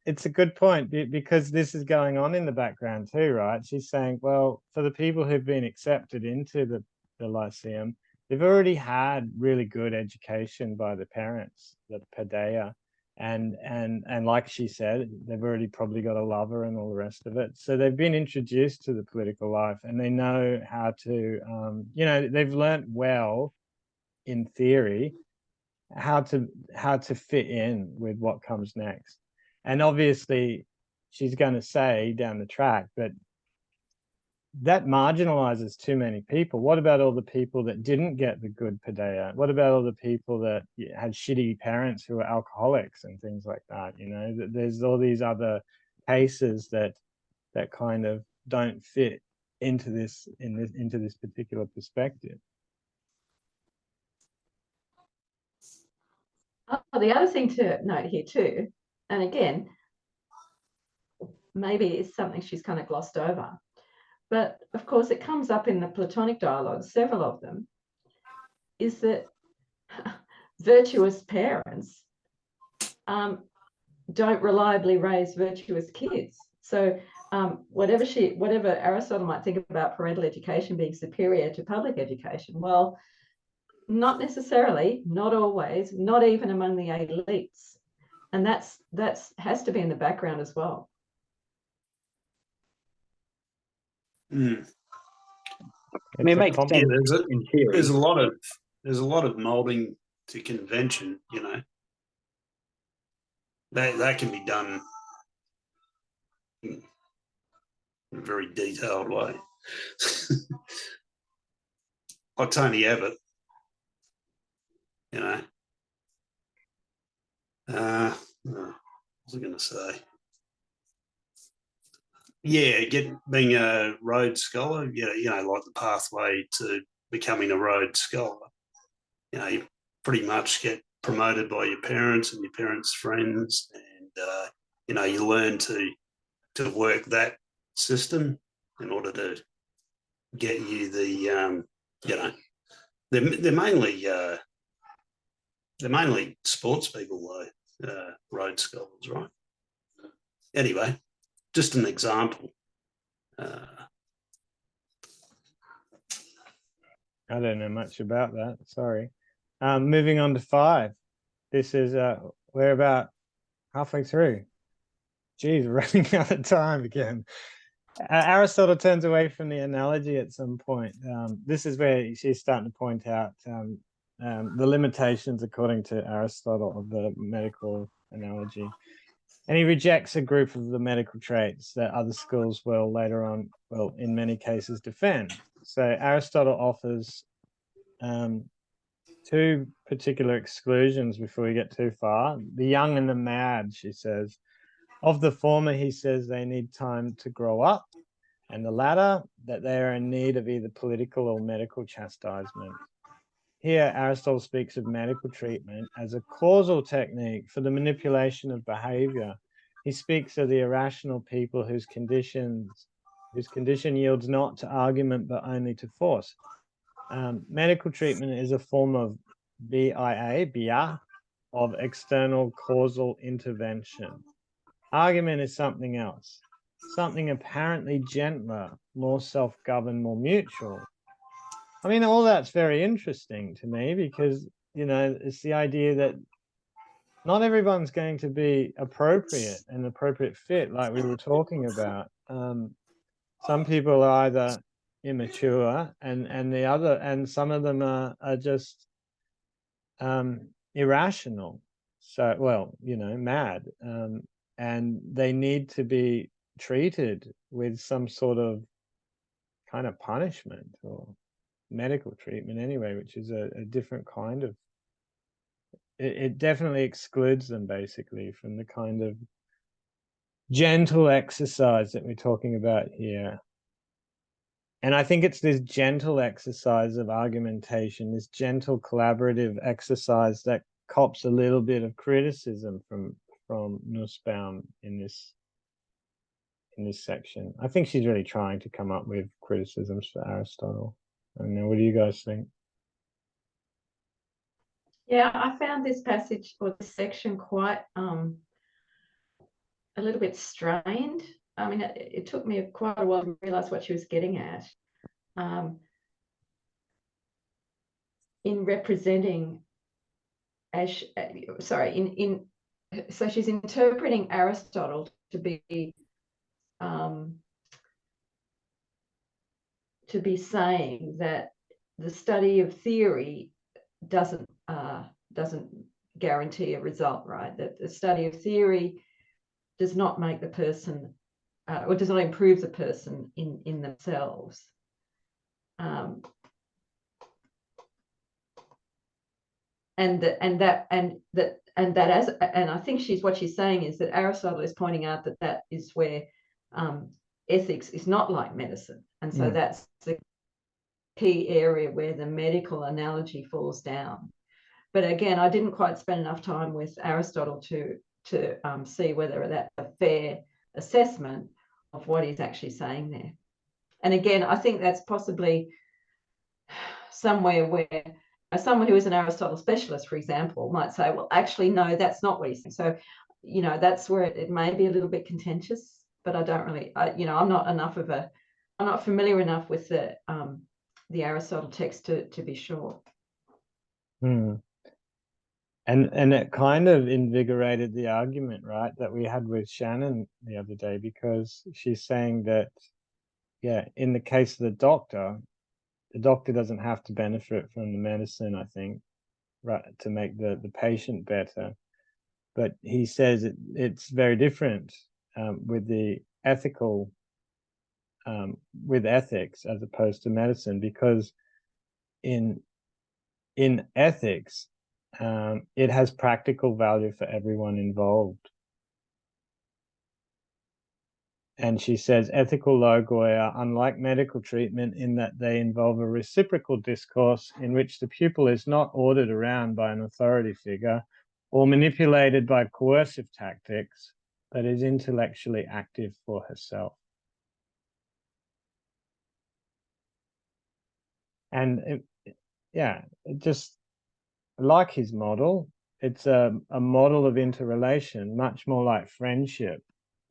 it's a good point because this is going on in the background too, right? She's saying, well, for the people who've been accepted into the Lyceum, they've already had really good education by the parents, the paideia. And like she said, they've already probably got a lover and all the rest of it. So they've been introduced to the political life and they know how to, you know, they've learnt well in theory how to fit in with what comes next. And obviously she's going to say down the track, but that marginalizes too many people. What about all the people that didn't get the good paideia? What about all the people that had shitty parents who were alcoholics and things like that? You know, there's all these other cases that kind of don't fit into this particular perspective. Oh, the other thing to note here too, and again, maybe it's something she's kind of glossed over, but of course it comes up in the Platonic dialogues, several of them, is that virtuous parents don't reliably raise virtuous kids. So whatever Aristotle might think about parental education being superior to public education, well, not necessarily, not always, not even among the elites. And that's has to be in the background as well. Mm. I mean, it makes sense in theory. There's a lot of molding to convention, you know. That can be done in a very detailed way. Like Tony Abbott, you know. What was I going to say? Yeah, being a Rhodes Scholar, you know, like the pathway to becoming a Rhodes Scholar. You know, you pretty much get promoted by your parents and your parents' friends, and you know, you learn to work that system in order to get you the, you know, they're mainly sports people though, Rhodes Scholars, right? Anyway, just an example. I don't know much about that. Sorry. Moving on to 5. This is we're about halfway through. Geez, we're running out of time again. Aristotle turns away from the analogy at some point. This is where she's starting to point out the limitations, according to Aristotle, of the medical analogy. And he rejects a group of the medical traits that other schools will later on, well, in many cases, defend. So Aristotle offers two particular exclusions before we get too far. The young and the mad, she says. Of the former, he says they need time to grow up, and the latter, that they are in need of either political or medical chastisement. Here, Aristotle speaks of medical treatment as a causal technique for the manipulation of behavior. He speaks of the irrational people whose condition yields not to argument but only to force. Medical treatment is a form of BIA, of external causal intervention. Argument is something else, something apparently gentler, more self-governed, more mutual. I mean, all that's very interesting to me because, you know, it's the idea that not everyone's going to be appropriate, an appropriate fit, like we were talking about. Some people are either immature and some of them are just irrational. So, well, you know, mad. And they need to be treated with some sort of kind of punishment or medical treatment anyway, which is a different kind of, it definitely excludes them basically from the kind of gentle exercise that we're talking about here. And I think it's this gentle exercise of argumentation, this gentle collaborative exercise that cops a little bit of criticism from Nussbaum in this section. I think she's really trying to come up with criticisms for Aristotle. I don't know, what do you guys think? Yeah, I found this passage or this section quite a little bit strained. I mean, it took me quite a while to realize what she was getting at in representing so she's interpreting Aristotle to be saying that the study of theory doesn't guarantee a result, right? That the study of theory does not make the person or does not improve the person in themselves. And I think what she's saying is that Aristotle is pointing out that is where ethics is not like medicine, and so that's the key area where the medical analogy falls down. But again, I didn't quite spend enough time with Aristotle to see whether that's a fair assessment of what he's actually saying there. And again, I think that's possibly somewhere where someone who is an Aristotle specialist, for example, might say, well, actually, no, that's not what he's saying. So, you know, that's where it may be a little bit contentious, but I don't really, I'm not familiar enough with the Aristotle text to be sure. And it kind of invigorated the argument, right, that we had with Shannon the other day, because she's saying that, yeah, in the case of the doctor doesn't have to benefit from the medicine, I think, right, to make the patient better. But he says it's very different with the ethical, with ethics as opposed to medicine, because in ethics, it has practical value for everyone involved. And she says ethical logoi are unlike medical treatment in that they involve a reciprocal discourse in which the pupil is not ordered around by an authority figure or manipulated by coercive tactics, but is intellectually active for herself. And it just, like his model, it's a model of interrelation, much more like friendship.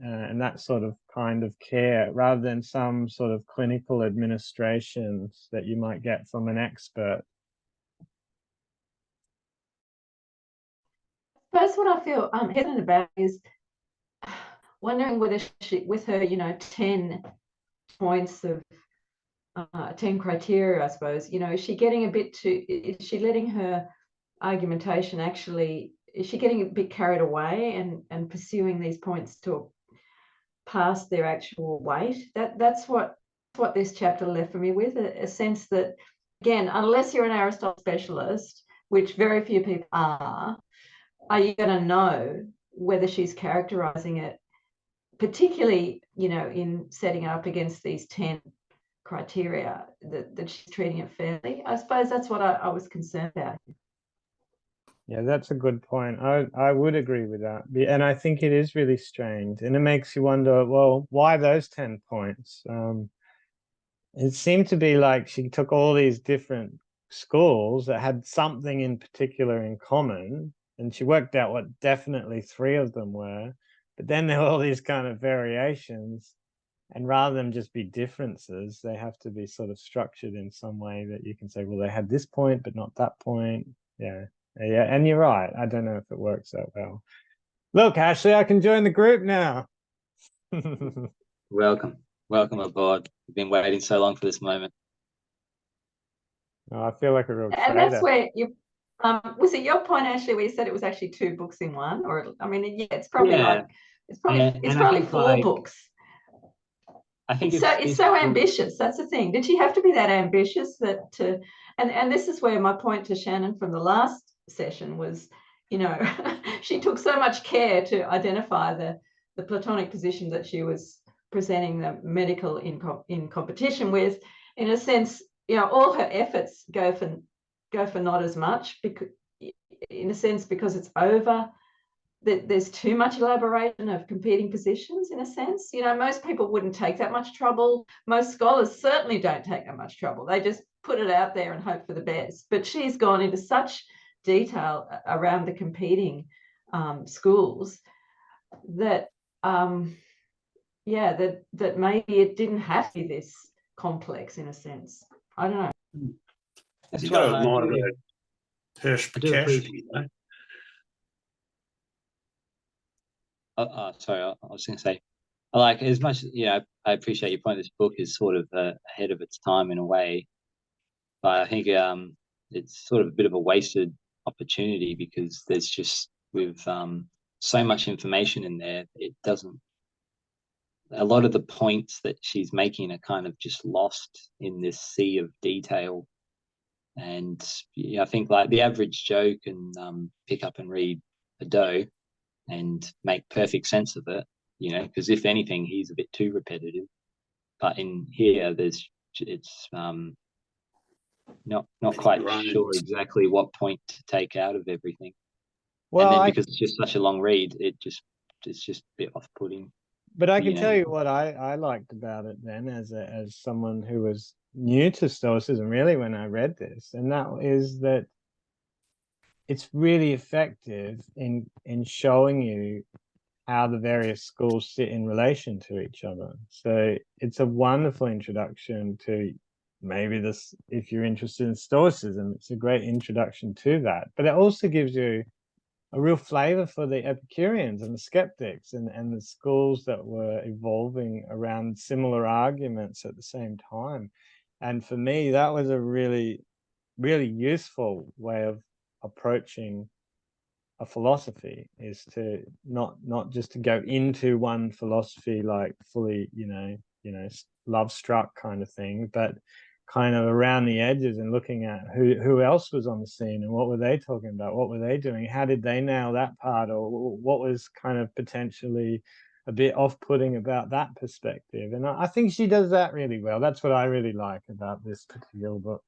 And that sort of kind of care, rather than some sort of clinical administrations that you might get from an expert. That's what I feel hesitant about, is wondering whether she, with her, 10 points of 10 criteria, I suppose. You know, is she getting a bit too, is she letting her argumentation actually, is she getting a bit carried away and pursuing these points to past their actual weight? That's what this chapter left for me with, a sense that, again, unless you're an Aristotle specialist, which very few people are you going to know whether she's characterizing it, particularly, you know, in setting up against these 10 criteria, that she's treating it fairly? I suppose that's what I was concerned about. Yeah, that's a good point. I would agree with that. And I think it is really strange. And it makes you wonder, well, why those 10 points? It seemed to be like she took all these different schools that had something in particular in common, and she worked out what definitely 3 of them were. But then there were all these kind of variations. And rather than just be differences, they have to be sort of structured in some way that you can say, well, they had this point, but not that point. Yeah. Yeah. And you're right. I don't know if it works that well. Look, Ashley, I can join the group now. Welcome aboard. We've been waiting so long for this moment. Oh, I feel like a real And traitor. that's where you, was it your point, Ashley, where you said it was actually 2 books in one? Or, I mean, yeah, it's probably like, it's probably 4 books. I think it's so ambitious. That's the thing. Did she have to be that ambitious that to, and this is where my point to Shannon from the last session was, you know, she took so much care to identify the Platonic position that she was presenting the medical in competition with. In a sense, you know, all her efforts go for not as much, because in a sense, because it's over. There's too much elaboration of competing positions, in a sense. You know, most people wouldn't take that much trouble. Most scholars certainly don't take that much trouble. They just put it out there and hope for the best. But she's gone into such detail around the competing schools that, yeah, that maybe it didn't have to be this complex, in a sense. I don't know. You've got to admire her perspicacity, you know. Sorry, I was going to say, I like, as much, you know, I appreciate your point. This book is sort of ahead of its time in a way, but I think it's sort of a bit of a wasted opportunity, because there's just, with so much information in there, it doesn't, a lot of the points that she's making are kind of just lost in this sea of detail. And yeah, I think like the average Joe can pick up and read a Doe and make perfect sense of it, you know, because if anything, he's a bit too repetitive. But in here, it's not quite sure exactly what point to take out of everything. Well, and then because it's just such a long read, it's just a bit off-putting. But I can tell you what I liked about it then, as someone who was new to Stoicism, really, when I read this, and that is that it's really effective in showing you how the various schools sit in relation to each other. So it's a wonderful introduction to maybe this, if you're interested in Stoicism, it's a great introduction to that. But it also gives you a real flavor for the Epicureans and the skeptics and the schools that were evolving around similar arguments at the same time. And for me, that was a really, really useful way of approaching a philosophy, is to not just to go into one philosophy like fully, you know, love struck kind of thing, but kind of around the edges and looking at who else was on the scene and what were they talking about, what were they doing, how did they nail that part, or what was kind of potentially a bit off-putting about that perspective. And I think she does that really well. That's what I really like about this particular book.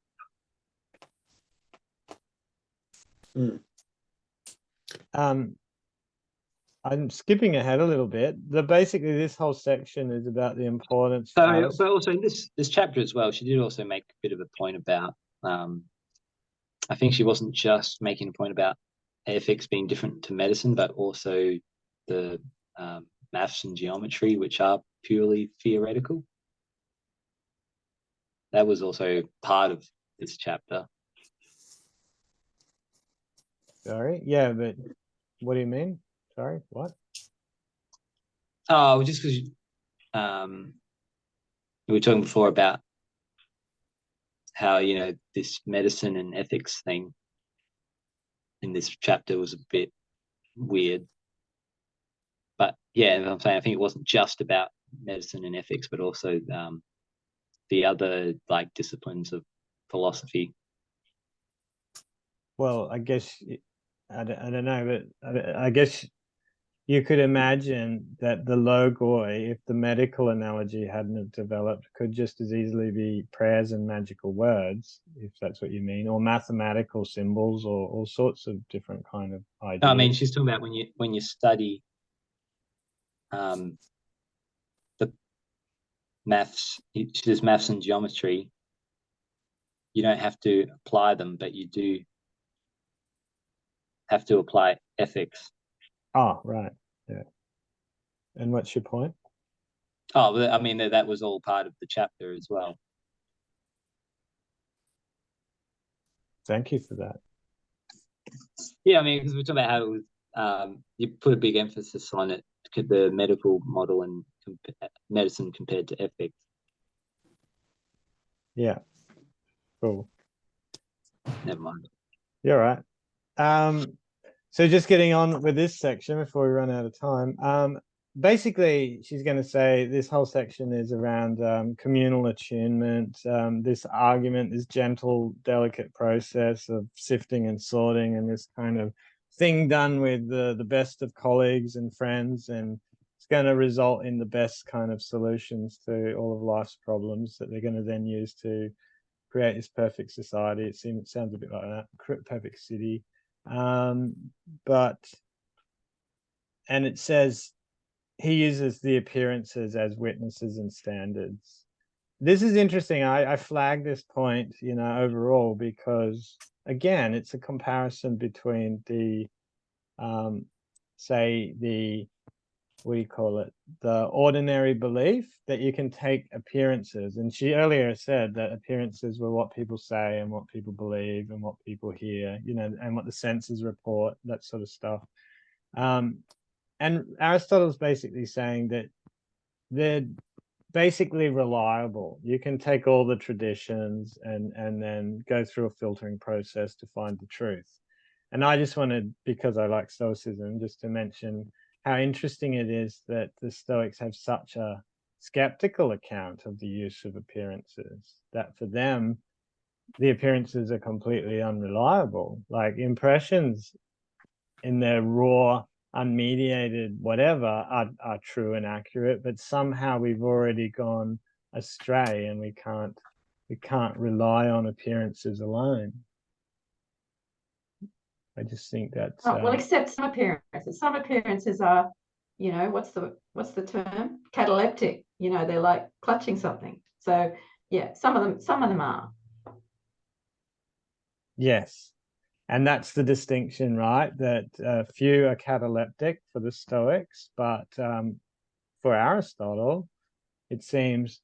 I'm skipping ahead a little bit. Basically, this whole section is about the importance. So, but also in this chapter as well, she did also make a bit of a point about. I think she wasn't just making a point about ethics being different to medicine, but also the maths and geometry, which are purely theoretical. That was also part of this chapter. Sorry, yeah, but what do you mean? Sorry, what? Oh, just because we were talking before about how, you know, this medicine and ethics thing in this chapter was a bit weird. But yeah, I'm saying, I think it wasn't just about medicine and ethics, but also the other like disciplines of philosophy. Well, I guess I don't know, but I guess you could imagine that the logoi, if the medical analogy hadn't have developed, could just as easily be prayers and magical words, if that's what you mean, or mathematical symbols, or all sorts of different kind of ideas. No, I mean, she's talking about when you study the maths, there's maths and geometry. You don't have to apply them, but you do have to apply ethics. Oh, right. Yeah. And what's your point? Oh, I mean, that was all part of the chapter as well. Thank you for that. Yeah, I mean, because we're talking about how it was, you put a big emphasis on it, the medical model and medicine compared to ethics. Yeah. Cool. Never mind. You're right. So just getting on with this section before we run out of time. Basically, she's going to say this whole section is around communal attunement, this argument, this gentle, delicate process of sifting and sorting, and this kind of thing done with the best of colleagues and friends, and it's going to result in the best kind of solutions to all of life's problems that they're going to then use to create this perfect society. It sounds a bit like that, perfect city. And it says he uses the appearances as witnesses and standards. This is interesting. I flagged this point, you know, overall, because again, it's a comparison between the say the, what do you call it, the ordinary belief that you can take appearances, and she earlier said that appearances were what people say and what people believe and what people hear, you know, and what the senses report, that sort of stuff. And Aristotle's basically saying that they're basically reliable. You can take all the traditions and then go through a filtering process to find the truth. And I just wanted, because I like Stoicism, just to mention how interesting it is that the Stoics have such a skeptical account of the use of appearances, that for them, the appearances are completely unreliable. Like impressions in their raw, unmediated whatever are true and accurate, but somehow we've already gone astray and we can't rely on appearances alone. I just think that's well, except some appearances. Some appearances are, you know, what's the term? Cataleptic. You know, they're like clutching something. So yeah, some of them are. Yes. And that's the distinction, right? That few are cataleptic for the Stoics, but for Aristotle, it seems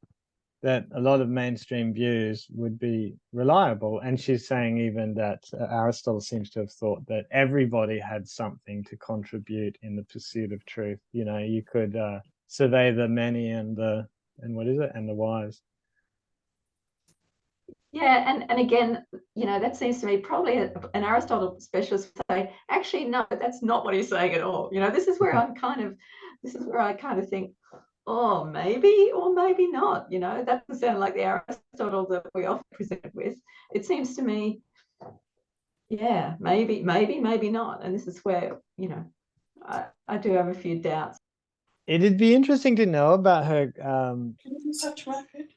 that a lot of mainstream views would be reliable. And she's saying even that Aristotle seems to have thought that everybody had something to contribute in the pursuit of truth. You know, you could survey the many and the wise. Yeah, and again, you know, that seems to me probably an Aristotle specialist would say, actually, no, that's not what he's saying at all. You know, this is where I kind of think, oh, maybe or maybe not. You know, that doesn't sound like the Aristotle that we often presented with. It seems to me, yeah, maybe not. And this is where, you know, I do have a few doubts. It'd be interesting to know about her. Touch my head.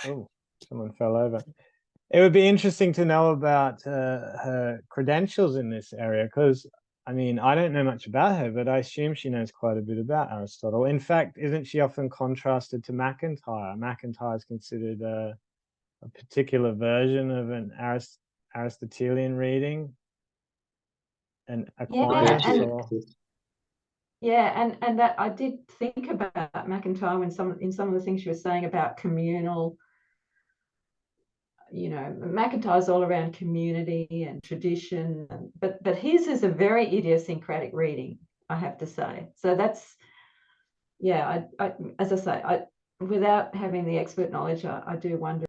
Oh, someone fell over. It would be interesting to know about her credentials in this area, because I mean, I don't know much about her, but I assume she knows quite a bit about Aristotle. In fact, isn't she often contrasted to MacIntyre? MacIntyre is considered a particular version of an Aristotelian reading, and Aquinas. And that I did think about MacIntyre in some of the things she was saying about communal. You know, MacIntyre's all around community and tradition, but his is a very idiosyncratic reading, I have to say. So that's, yeah, I as I say, without having the expert knowledge, I do wonder.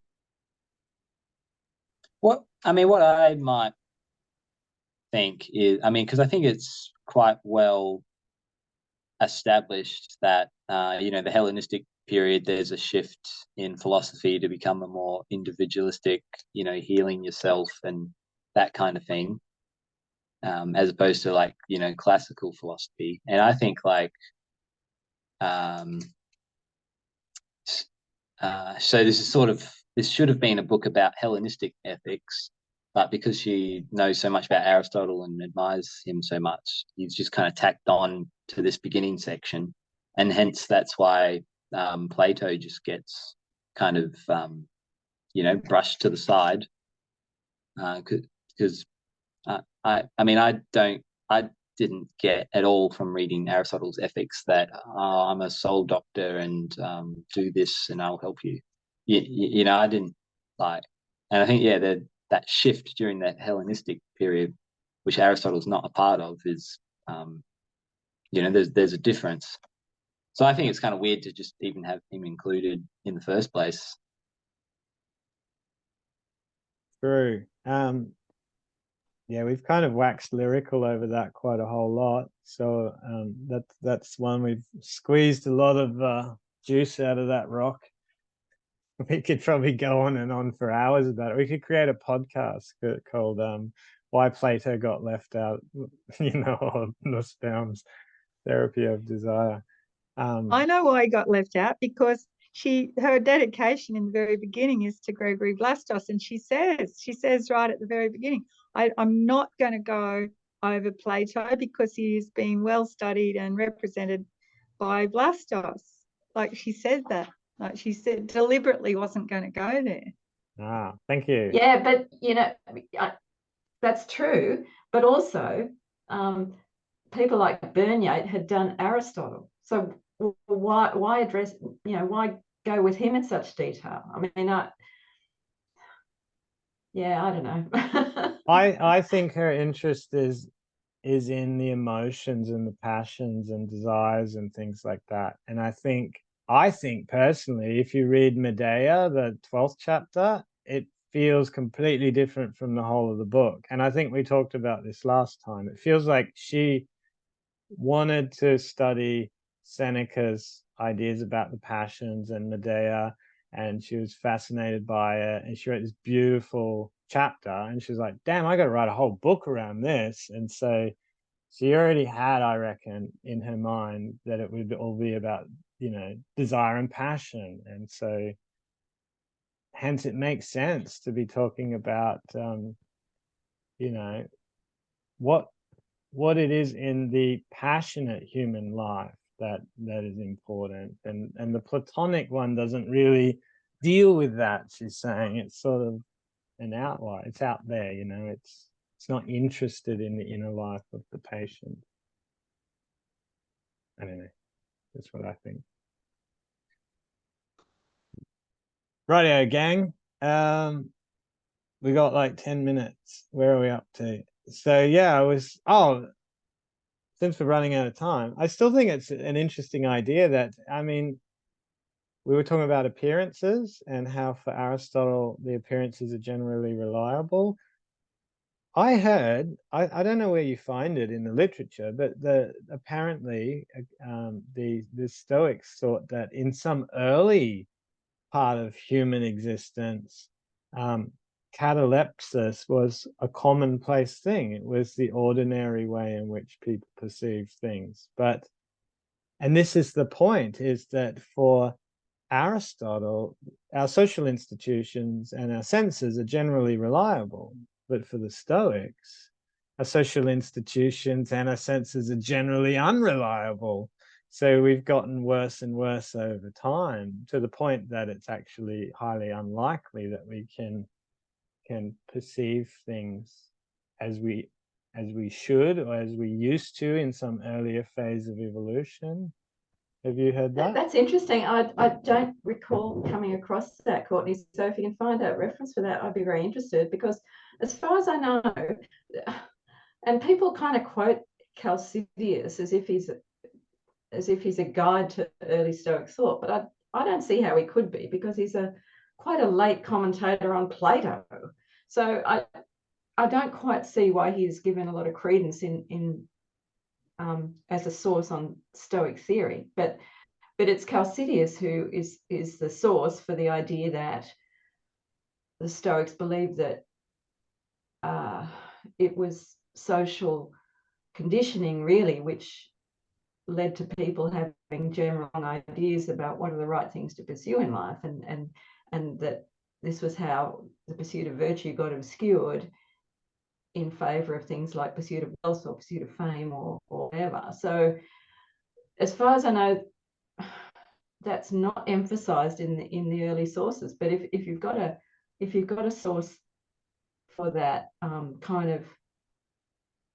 What I might think is, because I think it's quite well established that the Hellenistic period, there's a shift in philosophy to become a more individualistic, healing yourself and that kind of thing, as opposed to like classical philosophy. And I think like so this should have been a book about Hellenistic ethics, but because she knows so much about Aristotle and admires him so much, he's just kind of tacked on to this beginning section, and hence that's why Plato just gets kind of brushed to the side, because I didn't get at all from reading Aristotle's Ethics that I'm a soul doctor and do this and I'll help you. I didn't like, and I think that shift during that Hellenistic period, which Aristotle's not a part of, is there's a difference. So I think it's kind of weird to just even have him included in the first place. True. Yeah, we've kind of waxed lyrical over that quite a whole lot. So that's one we've squeezed a lot of juice out of that rock. We could probably go on and on for hours about it. We could create a podcast called Why Plato Got Left Out, of Nussbaum's Therapy of Desire. I know why he got left out, because her dedication in the very beginning is to Gregory Vlastos, and she says right at the very beginning, I'm not going to go over Plato because he is being well studied and represented by Vlastos. Like, she said that. Like, she said deliberately wasn't going to go there. Thank you. Yeah, but that's true. But also, people like Bernier had done Aristotle. So why address? Why go with him in such detail? I mean, I don't know. I think her interest is in the emotions and the passions and desires and things like that. And I think personally, if you read Medea, the 12th chapter, it feels completely different from the whole of the book. And I think we talked about this last time. It feels like she wanted to study Seneca's ideas about the passions and Medea, and she was fascinated by it, and she wrote this beautiful chapter, and she was like, damn, I got to write a whole book around this. And so she already had, I reckon, in her mind that it would all be about desire and passion. And so hence it makes sense to be talking about what it is in the passionate human life that is important. And the Platonic one doesn't really deal with that, she's saying. It's sort of an outlier. It's out there, it's not interested in the inner life of the patient. I don't know. That's what I think. Rightio, gang. We got like 10 minutes. Where are we up to? So yeah, since we're running out of time, I still think it's an interesting idea that, we were talking about appearances and how for Aristotle, the appearances are generally reliable. I heard, I don't know where you find it in the literature, but apparently the Stoics thought that in some early part of human existence, catalepsis was a commonplace thing. It was the ordinary way in which people perceive things. And this is the point, is that for Aristotle, our social institutions and our senses are generally reliable. But for the Stoics, our social institutions and our senses are generally unreliable. So we've gotten worse and worse over time, to the point that it's actually highly unlikely that we can perceive things as we should, or as we used to in some earlier phase of evolution. Have you heard that? That's interesting. I don't recall coming across that, Courtney. So if you can find a reference for that, I'd be very interested, because as far as I know, and people kind of quote Chalcidius as if he's a guide to early Stoic thought, but I don't see how he could be, because he's quite a late commentator on Plato. So I don't quite see why he's given a lot of credence in as a source on Stoic theory. But it's Chalcidius who is the source for the idea that the Stoics believed that it was social conditioning, really, which led to people having general ideas about what are the right things to pursue in life, and that this was how the pursuit of virtue got obscured in favor of things like pursuit of wealth or pursuit of fame or whatever. So as far as I know, that's not emphasized in the early sources. But if you've got a source for that kind of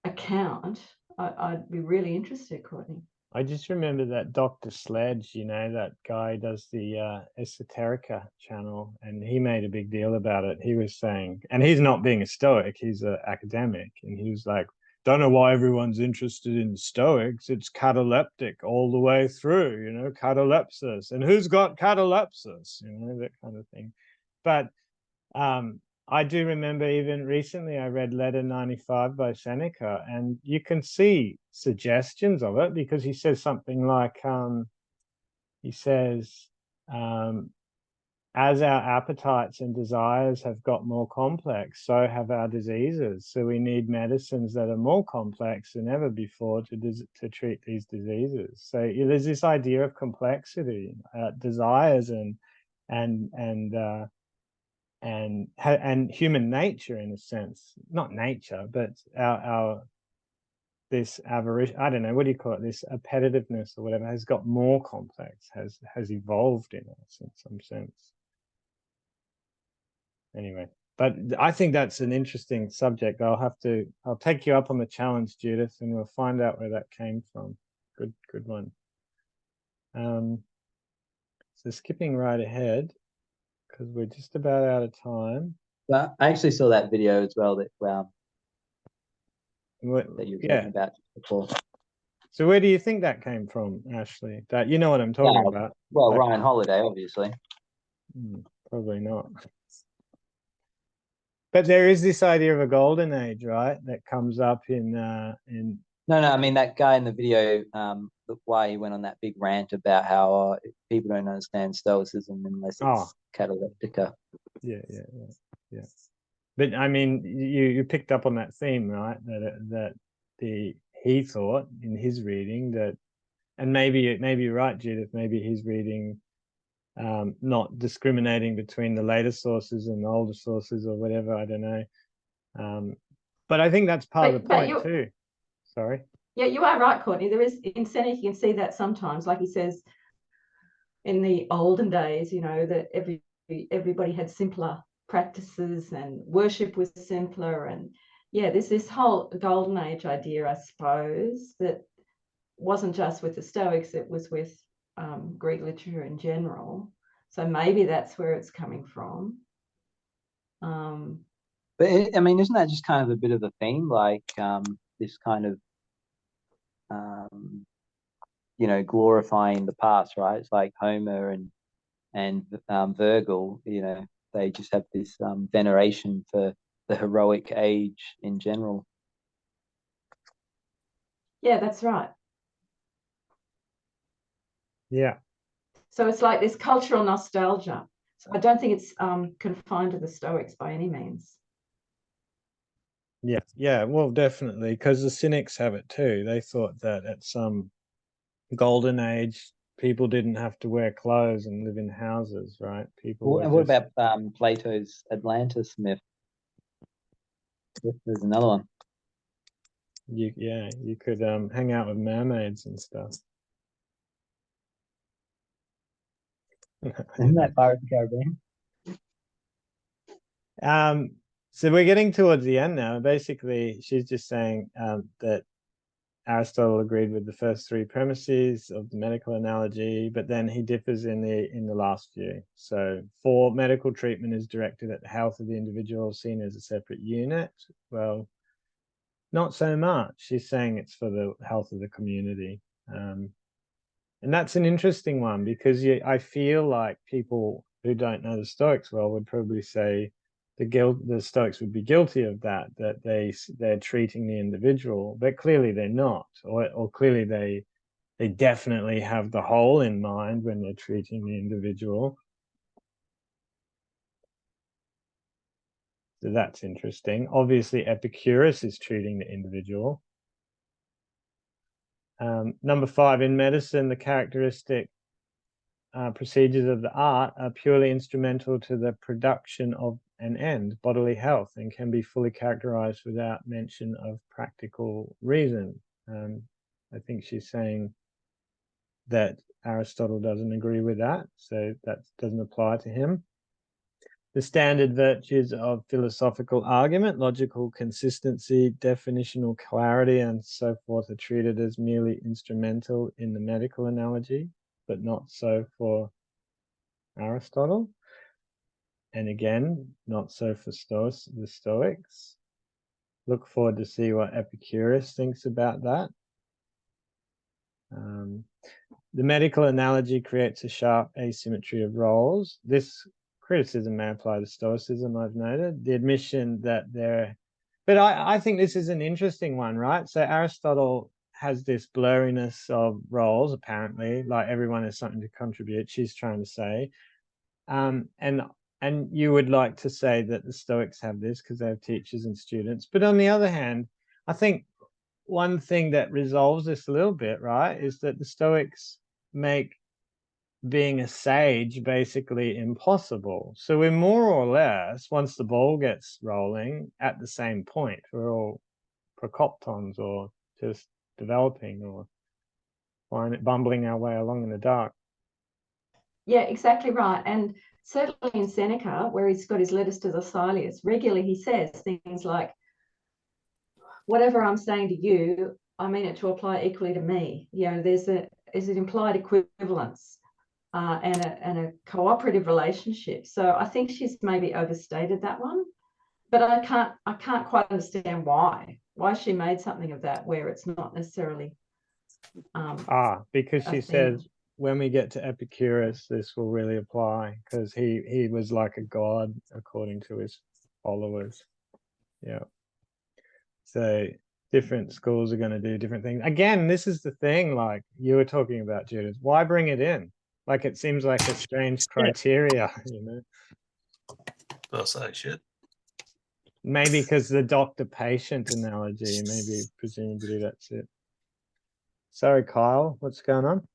account, I'd be really interested, Courtney. I just remember that Dr. Sledge, you know, that guy does the Esoterica channel, and he made a big deal about it. He was saying, and he's not being a Stoic, he's an academic, and he was like, don't know why everyone's interested in Stoics. It's cataleptic all the way through, you know, catalepsis. And who's got catalepsis? You know, that kind of thing. But I do remember even recently I read Letter 95 by Seneca, and you can see suggestions of it, because he says something like, he says, as our appetites and desires have got more complex, so have our diseases. So we need medicines that are more complex than ever before to treat these diseases. So there's this idea of complexity, desires and human nature, in a sense, not nature, but our this aversion, I don't know, what do you call it, this appetitiveness or whatever, has got more complex, has evolved in us in some sense. Anyway, but I think that's an interesting subject. I'll take you up on the challenge, Judith, and we'll find out where that came from. Good one. So skipping right ahead, because we're just about out of time. But I actually saw that video as well that you were talking about before. So where do you think that came from, Ashley? That, you know what I'm talking about? Well, like, Ryan Holiday, obviously. Probably not. But there is this idea of a golden age, right? That comes up in. No, I mean that guy in the video. Why he went on that big rant about how people don't understand Stoicism unless it's cataleptica. Yeah. But I mean, you picked up on that theme, right? That he thought in his reading that, and maybe you're right, Judith. Maybe he's reading, not discriminating between the later sources and the older sources or whatever. I don't know. But I think that's part of the point too. Sorry. Yeah, you are right, Courtney. There is, in Seneca, you can see that sometimes, like he says, in the olden days, you know, that everybody had simpler practices and worship was simpler. And yeah, there's this whole golden age idea, I suppose, that wasn't just with the Stoics, it was with Greek literature in general. So maybe that's where it's coming from. But I mean, isn't that just kind of a bit of a theme, like this kind of you know, glorifying the past, right? It's like Homer and Virgil, you know, they just have this veneration for the heroic age in general. Yeah, that's right. Yeah. So it's like this cultural nostalgia. So I don't think it's confined to the Stoics by any means. Yeah, well, definitely, because the Cynics have it too. They thought that at some golden age, people didn't have to wear clothes and live in houses, right? And what about Plato's Atlantis myth? There's another one. You could hang out with mermaids and stuff. Isn't that Pirates of the Caribbean? So we're getting towards the end now. Basically, she's just saying that Aristotle agreed with the first three premises of the medical analogy, but then he differs in the last few. So 4, medical treatment is directed at the health of the individual, seen as a separate unit. Well, not so much. She's saying it's for the health of the community. And that's an interesting one, because I feel like people who don't know the Stoics well would probably say the Stoics would be guilty of that they're treating the individual, but clearly they're not, or clearly they definitely have the whole in mind when they're treating the individual. So that's interesting. Obviously, Epicurus is treating the individual. Number 5, in medicine, the characteristic procedures of the art are purely instrumental to the production of an end, bodily health, and can be fully characterized without mention of practical reason. I think she's saying that Aristotle doesn't agree with that, so that doesn't apply to him. The standard virtues of philosophical argument, logical consistency, definitional clarity, and so forth, are treated as merely instrumental in the medical analogy, but not so for Aristotle. And again, not so for the Stoics. Look forward to see what Epicurus thinks about that. The medical analogy creates a sharp asymmetry of roles. This criticism may apply to Stoicism, I've noted. The admission that but I think this is an interesting one, right? So Aristotle has this blurriness of roles, apparently, like everyone has something to contribute, she's trying to say. And you would like to say that the Stoics have this because they have teachers and students. But on the other hand, I think one thing that resolves this a little bit, right, is that the Stoics make being a sage basically impossible. So we're more or less, once the ball gets rolling, at the same point. We're all Procoptons, or just developing, or bumbling our way along in the dark. Yeah, exactly right. And certainly in Seneca, where he's got his letters to the Silius, regularly he says things like, whatever I'm saying to you, I mean it to apply equally to me. You know, there's an implied equivalence and a cooperative relationship. So I think she's maybe overstated that one, but I can't quite understand why she made something of that where it's not necessarily. Because she says when we get to Epicurus, this will really apply, because he was like a god according to his followers. Yeah. So different schools are going to do different things. Again, this is the thing, like you were talking about, Judith. Why bring it in? Like, it seems like a strange criteria, you know? I'll say shit. Maybe because the doctor-patient analogy, maybe presumably that's it. Sorry, Kyle, what's going on?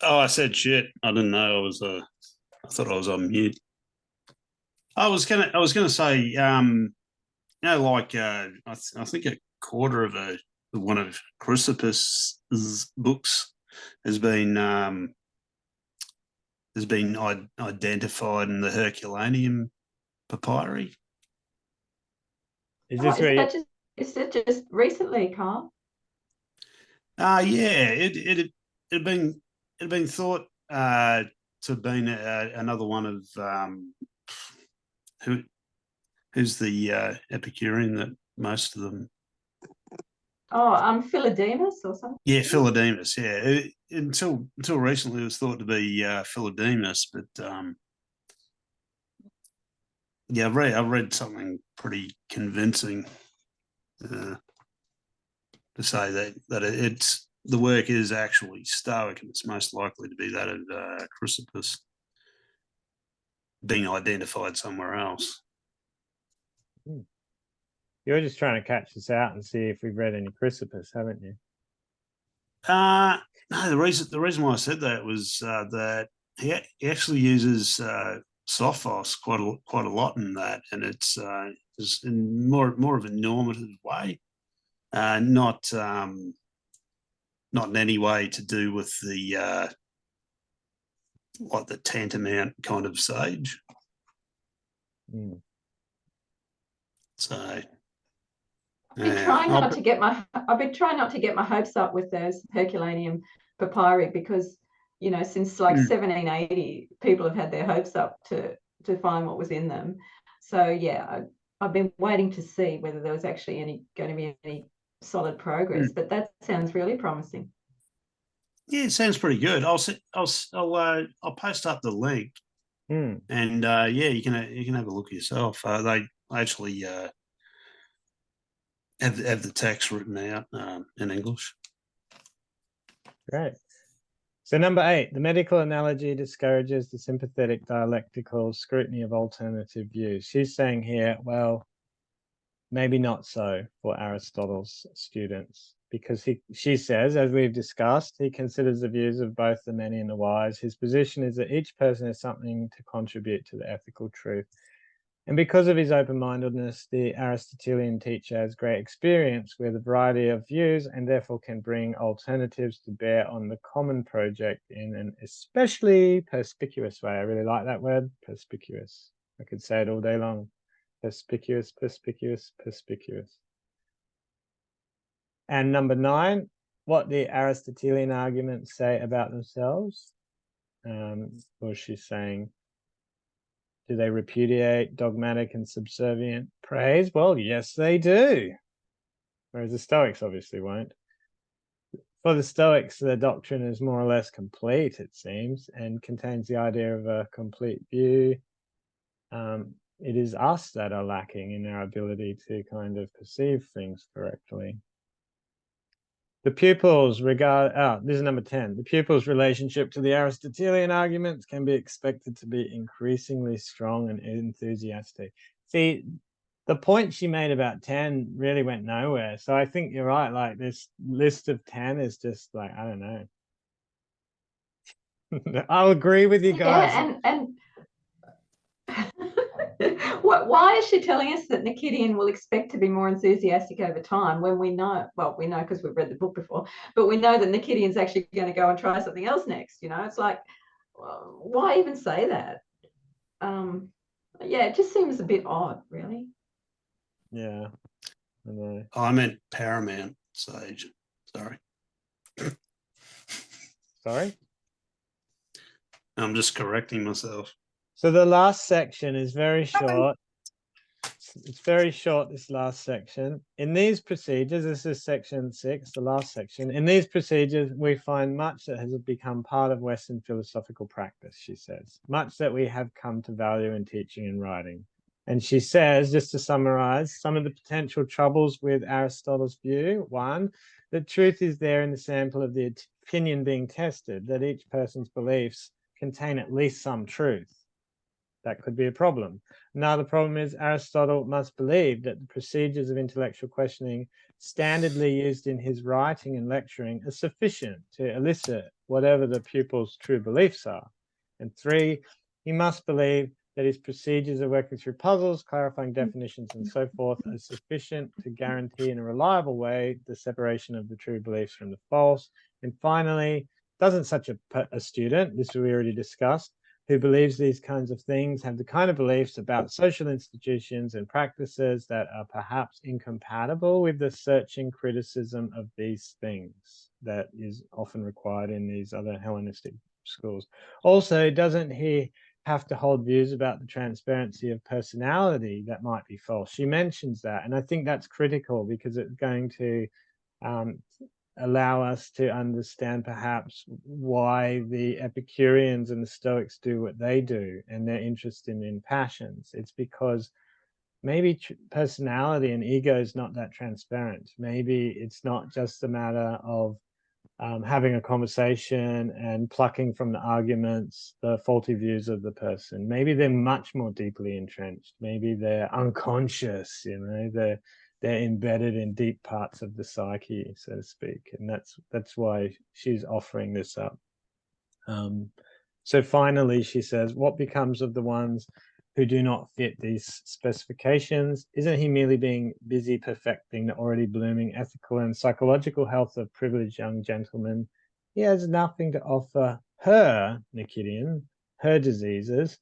Oh, I said shit. I didn't know I was. I thought I was on mute. I was gonna say, you know, like I think a quarter of one of Chrysippus's books has been identified in the Herculaneum papyri. Is this is it just recently, Carl? Yeah, it had been thought to have been another one of who's the Epicurean that most of them. Oh, Philodemus or something. Yeah, Philodemus. Yeah, until recently it was thought to be Philodemus, but yeah, I read something pretty convincing to say that it's the work is actually Stoic, and it's most likely to be that of Chrysippus being identified somewhere else. You're just trying to catch us out and see if we've read any Chrysippus, haven't you? No, the reason why I said that was that he actually uses sophos quite a lot in that, and it's in more of a normative way, not in any way to do with the like the tantamount kind of sage. So I've been trying not to get my hopes up with those Herculaneum papyri, because, you know, since like 1780, people have had their hopes up to find what was in them. So yeah, I've been waiting to see whether there was actually going to be any solid progress. But that sounds really promising. Yeah, it sounds pretty good. I'll post up the link, Hmm. and yeah, you can have a look yourself. They actually have the text written out in English. Great. So number 8, the medical analogy discourages the sympathetic dialectical scrutiny of alternative views. She's saying here, well, maybe not so for Aristotle's students, because she says, as we've discussed, he considers the views of both the many and the wise. His position is that each person has something to contribute to the ethical truth. And because of his open-mindedness, the Aristotelian teacher has great experience with a variety of views and therefore can bring alternatives to bear on the common project in an especially perspicuous way. I really like that word, perspicuous. I could say it all day long. Perspicuous, perspicuous, perspicuous. And number 9, what the Aristotelian arguments say about themselves. Or she's saying, do they repudiate dogmatic and subservient praise? Well, yes, they do. Whereas the Stoics obviously won't. For the Stoics, the doctrine is more or less complete, it seems, and contains the idea of a complete view. It is us that are lacking in our ability to kind of perceive things correctly. The pupils this is number 10. The pupil's relationship to the Aristotelian arguments can be expected to be increasingly strong and enthusiastic. See, the point she made about 10 really went nowhere. So I think you're right. Like, this list of 10 is just like, I don't know. I'll agree with you guys. Yeah, and why is she telling us that Nikidian will expect to be more enthusiastic over time when we know, well, we know because we've read the book before, but we know that Nikidian's actually going to go and try something else next, you know? It's like, why even say that? Yeah, it just seems a bit odd, really. Yeah, I know. Oh, I meant Paramount Sage. Sorry. Sorry? I'm just correcting myself. So the last section is very short. It's very short, this last section. In these procedures, this is section 6, the last section. In these procedures, we find much that has become part of Western philosophical practice, she says. Much that we have come to value in teaching and writing. And she says, just to summarize, some of the potential troubles with Aristotle's view. 1, that truth is there in the sample of the opinion being tested, that each person's beliefs contain at least some truth. That could be a problem. Another problem is Aristotle must believe that the procedures of intellectual questioning standardly used in his writing and lecturing are sufficient to elicit whatever the pupil's true beliefs are. And 3, he must believe that his procedures of working through puzzles, clarifying definitions, and so forth are sufficient to guarantee in a reliable way the separation of the true beliefs from the false. And finally, doesn't such a student, this we already discussed, who believes these kinds of things have the kind of beliefs about social institutions and practices that are perhaps incompatible with the searching criticism of these things that is often required in these other Hellenistic schools. Also, doesn't he have to hold views about the transparency of personality that might be false? She mentions that, and I think that's critical because it's going to allow us to understand perhaps why the Epicureans and the Stoics do what they do and they're interested in passions. It's because maybe personality and ego is not that transparent. Maybe it's not just a matter of having a conversation and plucking from the arguments the faulty views of the person. Maybe they're much more deeply entrenched. Maybe they're unconscious, you know, they're embedded in deep parts of the psyche, so to speak. And that's why she's offering this up. So finally, she says, what becomes of the ones who do not fit these specifications? Isn't he merely being busy perfecting the already blooming ethical and psychological health of privileged young gentlemen? He has nothing to offer her, Nikidian, her diseases.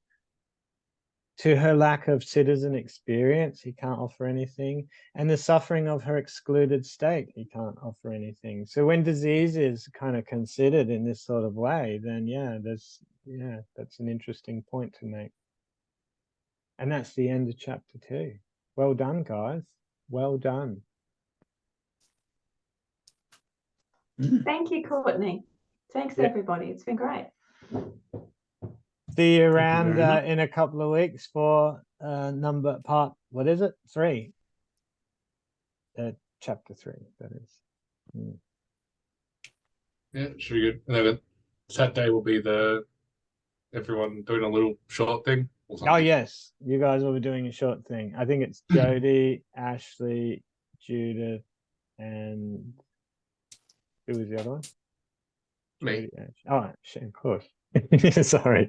To her lack of citizen experience, he can't offer anything. And the suffering of her excluded state, he can't offer anything. So when disease is kind of considered in this sort of way, then that's an interesting point to make. And that's the end of chapter 2. Well done, guys. Well done. Thank you, Courtney. Thanks, Yeah. everybody. It's been great. See you very around much. in a couple of weeks for part, what is it? 3. Chapter 3, that is. Yeah, should be good. And then that day will be everyone doing a little short thing or Oh, something. yes. You guys will be doing a short thing. I think it's Jody, Ashley, Judith, and who was the other one? Me. Jody, of course. Sorry.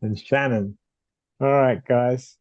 And Shannon. All right, guys.